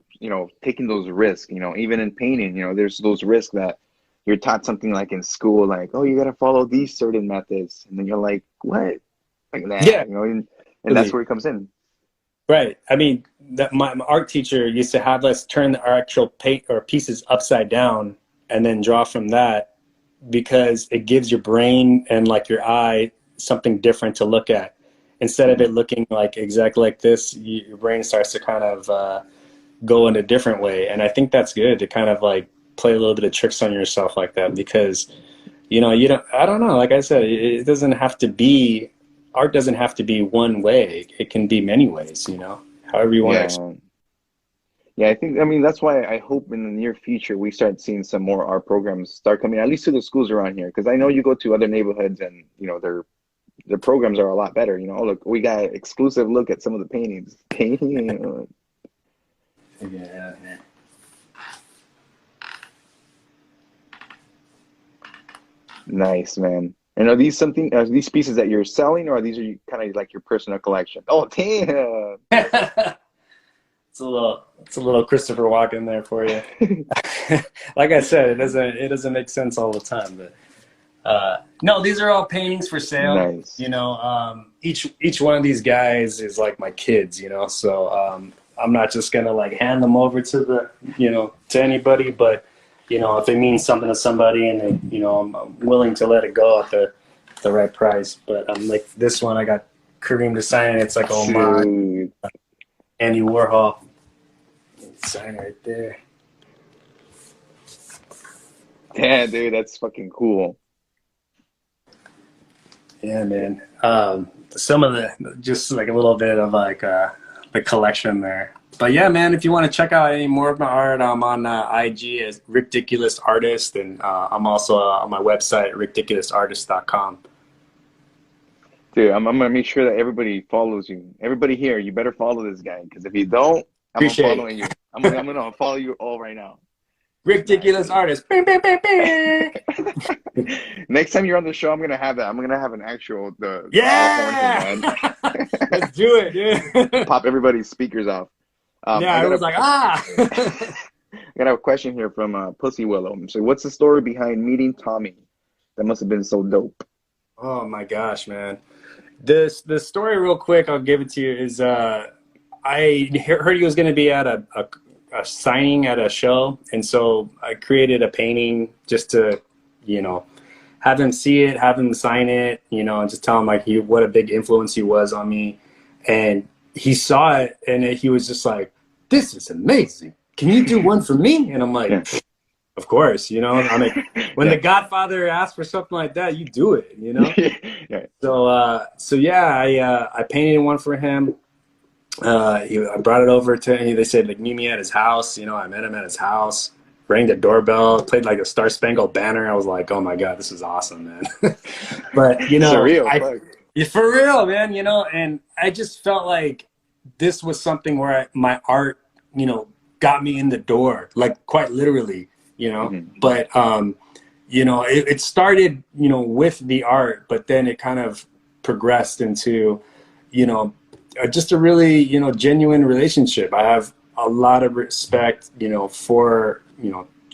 [SPEAKER 2] taking those risks, even in painting, there's those risks that you're taught something like in school, like, oh, you gotta follow these certain methods. And then you're like, what? Like that,
[SPEAKER 5] yeah.
[SPEAKER 2] And that's where it comes in.
[SPEAKER 5] Right. I mean, my art teacher used to have us turn our actual paint or pieces upside down and then draw from that, because it gives your brain and like your eye something different to look at. Instead of it looking like exactly like this, your brain starts to kind of go in a different way. And I think that's good to kind of like play a little bit of tricks on yourself like that, because, I don't know, like I said, it doesn't have to be, art doesn't have to be one way. It can be many ways, however you want to.
[SPEAKER 2] Yeah, that's why I hope in the near future we start seeing some more art programs start coming, at least to the schools around here. Because I know you go to other neighborhoods and, their programs are a lot better. Oh, look, we got an exclusive look at some of the paintings.
[SPEAKER 5] Yeah.
[SPEAKER 2] Nice, man. And are these these pieces that you're selling, or are these kind of like your personal collection? Oh, damn.
[SPEAKER 5] It's a little Christopher Walken there for you. Like I said, it doesn't make sense all the time, but no, these are all paintings for sale.
[SPEAKER 2] Nice.
[SPEAKER 5] Each one of these guys is like my kids, so I'm not just gonna like hand them over to to anybody, but if it means something to somebody and I'm willing to let it go at the right price. But I'm like, this one I got Kareem to sign it. It's like, oh my, Andy Warhol. Sign right there.
[SPEAKER 2] Yeah, dude, that's fucking cool.
[SPEAKER 5] Yeah, man. Some of just like a little bit of like the collection there. But yeah, man, if you want to check out any more of my art, I'm on IG as Ric'Diculous Artist, and I'm also on my website, ric'diculousartist.com.
[SPEAKER 2] Dude, I'm gonna make sure that everybody follows you. Everybody here, you better follow this guy, because if you don't, I'm unfollowing you. I'm gonna unfollow you all right now.
[SPEAKER 5] Ric'Diculous Artist.
[SPEAKER 2] Next time you're on the show, I'm gonna have that. I'm gonna have an actual
[SPEAKER 5] yeah. Let's do it, dude.
[SPEAKER 2] Pop everybody's speakers off.
[SPEAKER 5] I was like, I
[SPEAKER 2] got a question here from Pussy Willow. So, what's the story behind meeting Tommy? That must have been so dope.
[SPEAKER 5] Oh my gosh, man. The story, real quick, I'll give it to you. Is I heard he was going to be at a signing at a show, and so I created a painting just to, have him see it, have him sign it, and just tell him like what a big influence he was on me. And he saw it, and he was just like, "This is amazing. Can you do one for me?" And I'm like, "Of course." I mean, when the Godfather asks for something like that, you do it.
[SPEAKER 2] Yeah.
[SPEAKER 5] So yeah, I painted one for him. I brought it over to him. They said like meet me at his house. I met him at his house. Rang the doorbell. Played like a Star Spangled Banner. I was like, "Oh my god, this is awesome, man!" But
[SPEAKER 2] surreal.
[SPEAKER 5] For real, man. And I just felt like this was something where my art, got me in the door, like quite literally,
[SPEAKER 2] Mm-hmm.
[SPEAKER 5] But it started, with the art, but then it kind of progressed into, just a really, genuine relationship. I have a lot of respect, for,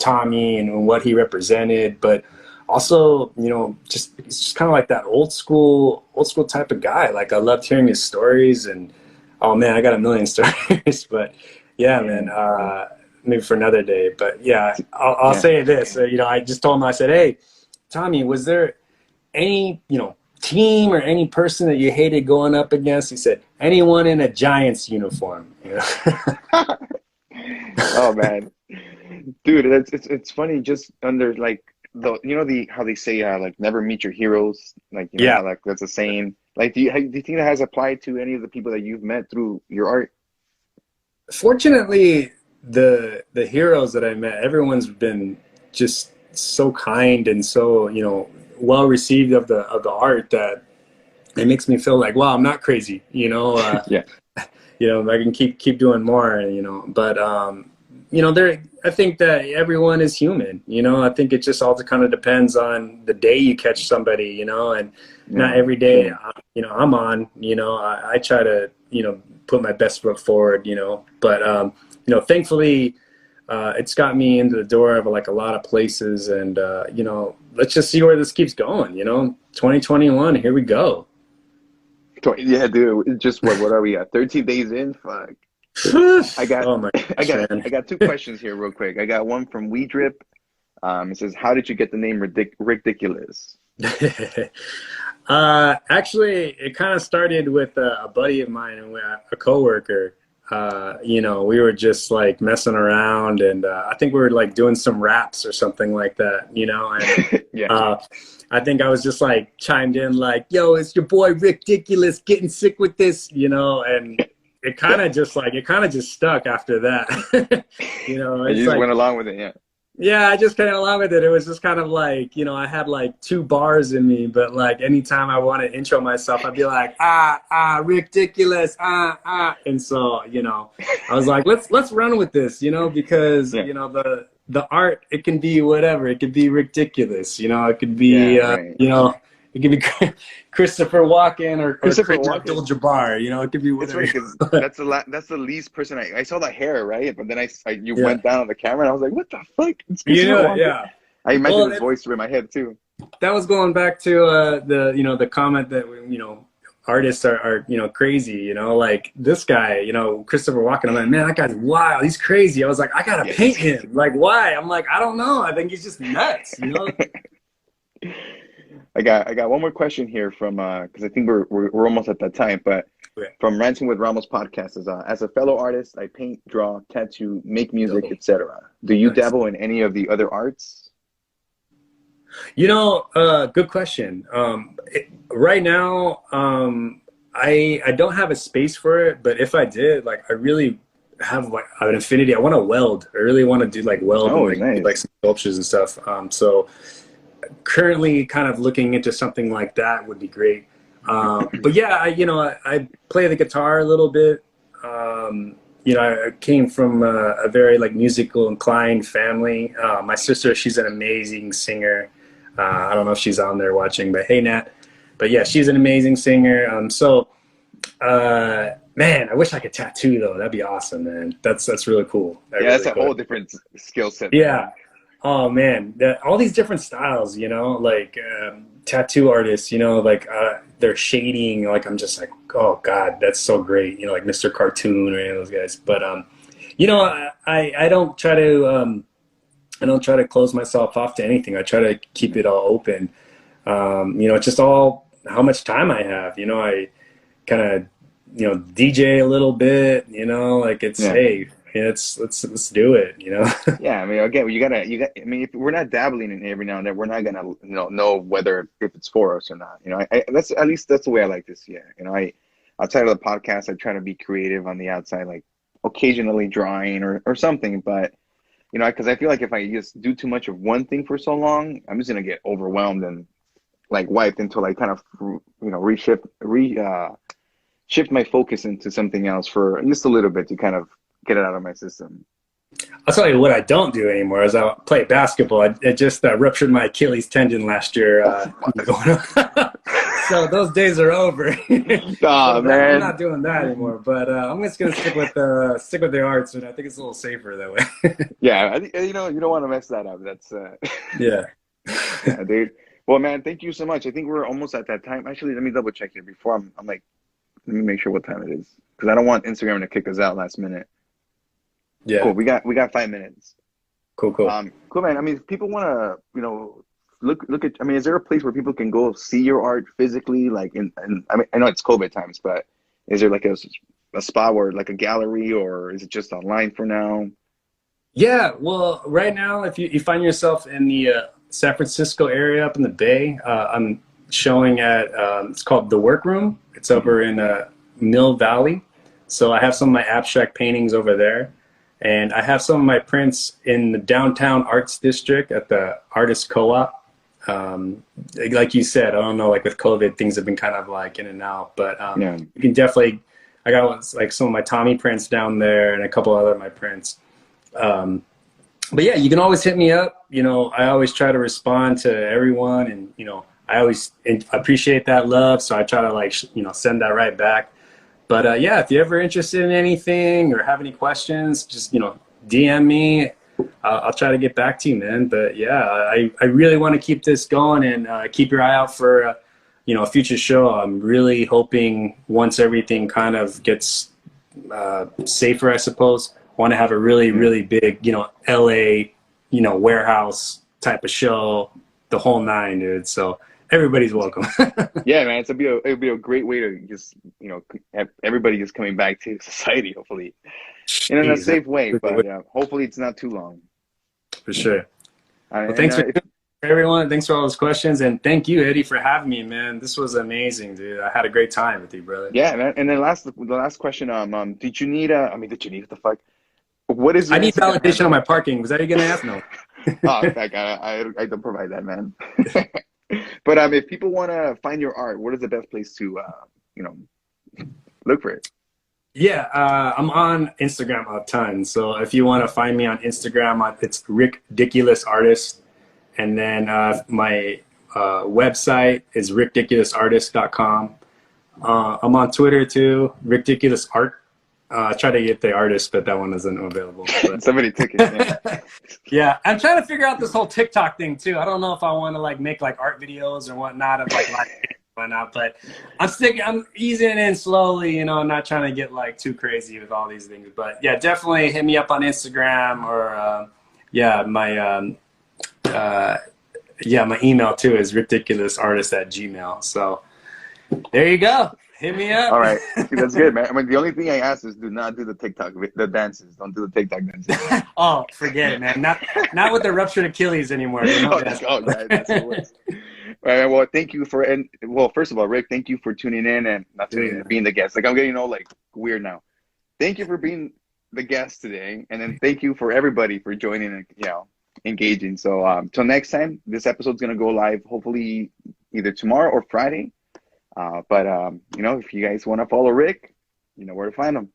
[SPEAKER 5] Tommy and what he represented, but also, it's just kind of like that old school type of guy. Like I loved hearing his stories, and oh man, I got a million stories, but yeah, man, maybe for another day. But yeah, I'll say this, I just told him, I said, "Hey, Tommy, was there any, team or any person that you hated going up against?" He said, "Anyone in a Giants uniform."
[SPEAKER 2] Oh man, dude, it's funny, just under like how they say like never meet your heroes, like like that's a saying. Like do you think that has applied to any of the people that you've met through your art?
[SPEAKER 5] Fortunately, the heroes that I met, everyone's been just so kind and so, you know, well received of the art that it makes me feel like, wow, I'm not crazy, you know.
[SPEAKER 2] Yeah.
[SPEAKER 5] You know, I can keep doing more, you know. But you know, I think that everyone is human, you know. I think it just all kind of depends on the day you catch somebody, you know, and not every day, you know, I'm on, you know. I try to, you know, put my best foot forward, you know. But you know, thankfully, it's got me into the door of like a lot of places, and you know, let's just see where this keeps going, you know. 2021, here we go.
[SPEAKER 2] Yeah, dude. Just what are we at? 13 days in? Fuck. I got
[SPEAKER 5] Oh my
[SPEAKER 2] I
[SPEAKER 5] gosh,
[SPEAKER 2] got
[SPEAKER 5] man.
[SPEAKER 2] I got two questions here real quick. I got one from WeDrip. It says, how did you get the name Ric'Diculous?
[SPEAKER 5] Actually, it kind of started with a buddy of mine and a coworker. You know, we were just like messing around, and I think we were like doing some raps or something like that, you know. And
[SPEAKER 2] Yeah.
[SPEAKER 5] I think I was just like chimed in like, "Yo, it's your boy Ric'Diculous getting sick with this," you know, and it kind of just stuck after that. You know,
[SPEAKER 2] And
[SPEAKER 5] it's
[SPEAKER 2] you just
[SPEAKER 5] like,
[SPEAKER 2] went along with it, yeah.
[SPEAKER 5] yeah, I just kind of along with it. It was just kind of like, you know, I had like 2 bars in me, but like anytime I want to intro myself, I'd be like, Ric'Diculous, and so, you know, I was like, let's run with this, you know, because you know, the art, it can be whatever. It could be Ric'Diculous, you know, it could be
[SPEAKER 2] right.
[SPEAKER 5] you know, it could be Christopher Walken or
[SPEAKER 2] Christopher
[SPEAKER 5] Kareem
[SPEAKER 2] Walken.
[SPEAKER 5] Abdul-Jabbar, you know, it could be
[SPEAKER 2] It's
[SPEAKER 5] whatever.
[SPEAKER 2] funny because that's the least person I saw the hair, right? But then you
[SPEAKER 5] Yeah.
[SPEAKER 2] went down on the camera and I was like, what the fuck? It's
[SPEAKER 5] You
[SPEAKER 2] Christopher
[SPEAKER 5] know,
[SPEAKER 2] Walken.
[SPEAKER 5] yeah.
[SPEAKER 2] I imagined
[SPEAKER 5] Well,
[SPEAKER 2] his voice in my head too.
[SPEAKER 5] that was going back to the, you know, the comment that, you know, artists are, you know, crazy, you know, like this guy, you know, Christopher Walken. I'm like, man, that guy's wild. He's crazy. I was like, I gotta paint him. Like, why? I'm like, I don't know. I think he's just nuts, you know.
[SPEAKER 2] I got one more question here from because I think we're almost at that time, but from Ranting with Ramos podcast is as a fellow artist, I paint, draw, tattoo, make music, etc. Do you dabble in any of the other arts?
[SPEAKER 5] You know, good question. Right now, I don't have a space for it, but if I did, like, I really have like an affinity. I want to weld. I really want to do like weld and like,
[SPEAKER 2] nice.
[SPEAKER 5] like some sculptures and stuff. So currently kind of looking into something like that would be great. But yeah, you know, I play the guitar a little bit. You know, I came from a very like musical inclined family. My sister, she's an amazing singer. I don't know if she's on there watching, but hey, Nat. But yeah, she's an amazing singer. Man, I wish I could tattoo though. That'd be awesome, man. That's really cool.
[SPEAKER 2] That's a whole different skill set.
[SPEAKER 5] Yeah. Oh man, all these different styles, you know, like tattoo artists, you know, like they're shading. Like I'm just like, oh god, that's so great. You know, like Mr. Cartoon or any of those guys. But you know, I don't try to close myself off to anything. I try to keep it all open. You know, it's just all how much time I have. You know, I kind of, you know, DJ a little bit. You know, like it's hey, let's do it. You know.
[SPEAKER 2] Yeah, I mean, again, you got. I mean, if we're not dabbling in it every now and then, we're not gonna, you know whether if it's for us or not. You know, that's at least that's the way I like this. Yeah, you know, outside of the podcast, I try to be creative on the outside, like occasionally drawing or something, but. You know, because I feel like if I just do too much of one thing for so long, I'm just gonna get overwhelmed and like wiped until I kind of, you know, shift my focus into something else for just a little bit to kind of get it out of my system.
[SPEAKER 5] I'll tell you what I don't do anymore is I play basketball. I just ruptured my Achilles tendon last year. So those days are over.
[SPEAKER 2] Oh, man.
[SPEAKER 5] I'm not doing that anymore. But I'm just gonna stick with the arts, and I think it's a little safer that way.
[SPEAKER 2] Yeah, you know, you don't want to mess that up. That's
[SPEAKER 5] yeah.
[SPEAKER 2] Yeah, dude. Well, man, thank you so much. I think we're almost at that time. Actually, let me double check here before I'm like, let me make sure what time it is because I don't want Instagram to kick us out last minute.
[SPEAKER 5] Yeah.
[SPEAKER 2] Cool. We got 5 minutes.
[SPEAKER 5] Cool.
[SPEAKER 2] Cool, man. I mean, if people want to, you know, look at. I mean, is there a place where people can go see your art physically? Like, I mean, I know it's COVID times, but is there like a spot where like a gallery, or is it just online for now?
[SPEAKER 5] Yeah. Well, right now, if you find yourself in the San Francisco area up in the Bay, I'm showing at it's called The Workroom. It's over in Mill Valley. So I have some of my abstract paintings over there. And I have some of my prints in the downtown arts district at the artist co-op. Like you said, I don't know, like with COVID, things have been kind of like in and out, but you can definitely, I got like some of my Tommy prints down there and a couple other of my prints. But yeah, you can always hit me up. You know, I always try to respond to everyone, and, you know, I always appreciate that love. So I try to, like, you know, send that right back. But yeah, if you're ever interested in anything or have any questions, just, you know, DM me. I'll try to get back to you, man. But yeah, I really want to keep this going, and keep your eye out for, you know, a future show. I'm really hoping once everything kind of gets safer, I suppose, want to have a really, really big, you know, LA, you know, warehouse type of show, the whole nine, dude. So everybody's welcome.
[SPEAKER 2] Yeah, man, it'll be a great way to just, you know, have everybody just coming back to society, hopefully, in a safe way. But hopefully it's not too long.
[SPEAKER 5] For sure. Well, thanks for everyone. Thanks for all those questions, and thank you, Eddie, for having me, man. This was amazing, dude. I had a great time with you, brother.
[SPEAKER 2] Yeah, man. And then the last question, did you need what the fuck? What is?
[SPEAKER 5] I need validation on my parking. Was that you gonna ask? No.
[SPEAKER 2] Oh, I don't provide that, man. But if people want to find your art, what is the best place to, you know, look for it?
[SPEAKER 5] Yeah, I'm on Instagram a ton. So if you want to find me on Instagram, it's Ric'Diculous Artist. And then my website is ric'diculousartist.com. I'm on Twitter too, Ric'Diculous Art. I try to get the artist, but that one isn't available.
[SPEAKER 2] Somebody took it. Yeah.
[SPEAKER 5] Yeah, I'm trying to figure out this whole TikTok thing too. I don't know if I want to like make like art videos or whatnot of like whatnot, but I'm easing in slowly. You know, I'm not trying to get like too crazy with all these things. But yeah, definitely hit me up on Instagram or my email too is ric'diculousartist@gmail. So there you go. Hit me up.
[SPEAKER 2] All right. That's good, man. I mean, the only thing I ask is do not do the TikTok, the dances. Don't do the TikTok dances.
[SPEAKER 5] Oh, forget it, man. Not with the ruptured Achilles anymore. You know?
[SPEAKER 2] That's the worst. All right, well, thank you first of all, Rick, thank you for tuning in and being the guest. Like, I'm getting all like weird now. Thank you for being the guest today. And then thank you for everybody for joining and, you know, engaging. So till next time, this episode's going to go live hopefully either tomorrow or Friday. But you know, if you guys want to follow Rick, you know where to find him.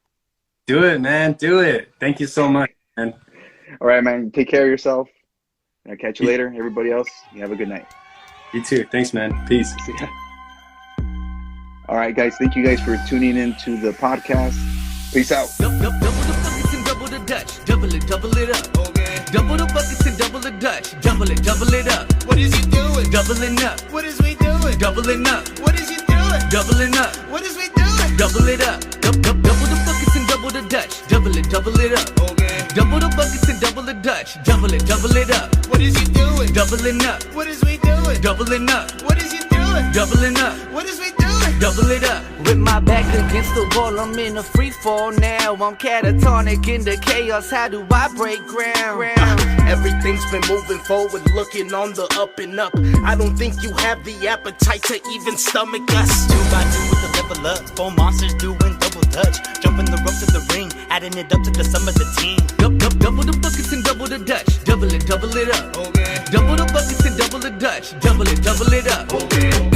[SPEAKER 5] Do it, man. Do it. Thank you so much, man.
[SPEAKER 2] All right, man. Take care of yourself. I'll catch you later. Everybody else, you have a good night.
[SPEAKER 5] You too. Thanks, man. Peace.
[SPEAKER 2] See ya. All right, guys. Thank you guys for tuning in to the podcast. Peace out.
[SPEAKER 3] Double the buckets and double the Dutch. Double it up. Okay. Double the buckets and double the Dutch. Double it up. What is he doing? Doubling up. What is we doing? Doubling up. What is he doing? Doubling up. What is we doing? Double it up. Double the buckets and double the Dutch. Double it up. Okay. Double the buckets and double the Dutch. Double it up. What is he doing? Doubling up. What is we doing? Doubling up. What is he doing? Doubling up. What is we doing? Double it up. With my back against the wall, I'm in a free fall now. I'm catatonic in the chaos. How do I break ground? Everything's been moving forward, looking on the up and up. I don't think you have the appetite to even stomach us.
[SPEAKER 4] 2 by 2 with the level up. 4 monsters doing double dutch. Jumping the ropes of the ring, adding it up to the sum of the team.
[SPEAKER 3] Double the buckets and double the Dutch. Double it up. Okay. Double the buckets and double the Dutch. Double it up. Okay.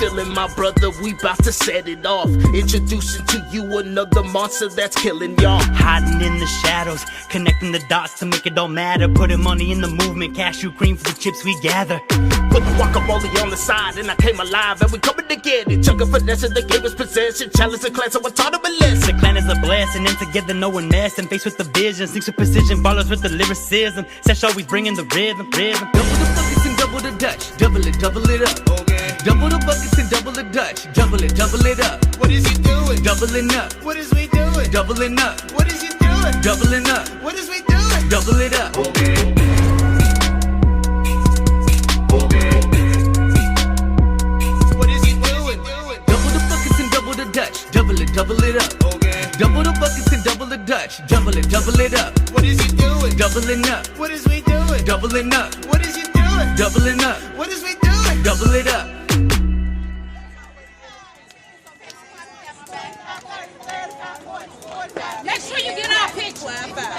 [SPEAKER 3] Feeling my brother, we bout to set it off. Introducing to you another monster that's killing y'all.
[SPEAKER 4] Hiding in the shadows, connecting the dots to make it all matter. Putting money in the movement, cashew cream for the chips we gather.
[SPEAKER 3] Put the guacamole on the side and I came alive and we coming to get it. Chunk of finesse, they gave us possession. Challenge the clan, so I taught them a lesson.
[SPEAKER 4] The clan is a blessing, and together no one messing. Faced with the vision, sticks with precision, ballers with the lyricism. Sesh always bringing the rhythm.
[SPEAKER 3] Double the buckets and double the Dutch. Double it up. Okay. Double the buckets and double the Dutch. Double it up. What is he doing? Doubling up. What is we doing? Doubling up. What is he doing? Doubling up. What is we doing? Double it up. Okay. What is he doing? Double the buckets and double the Dutch. Double it up. Okay. Double the buckets and double the Dutch. Double it up. What is he doing? Doubling up. What is we doing? Doubling up. What is he doing? Doubling up. What is double it up.
[SPEAKER 1] Make sure you get our picture.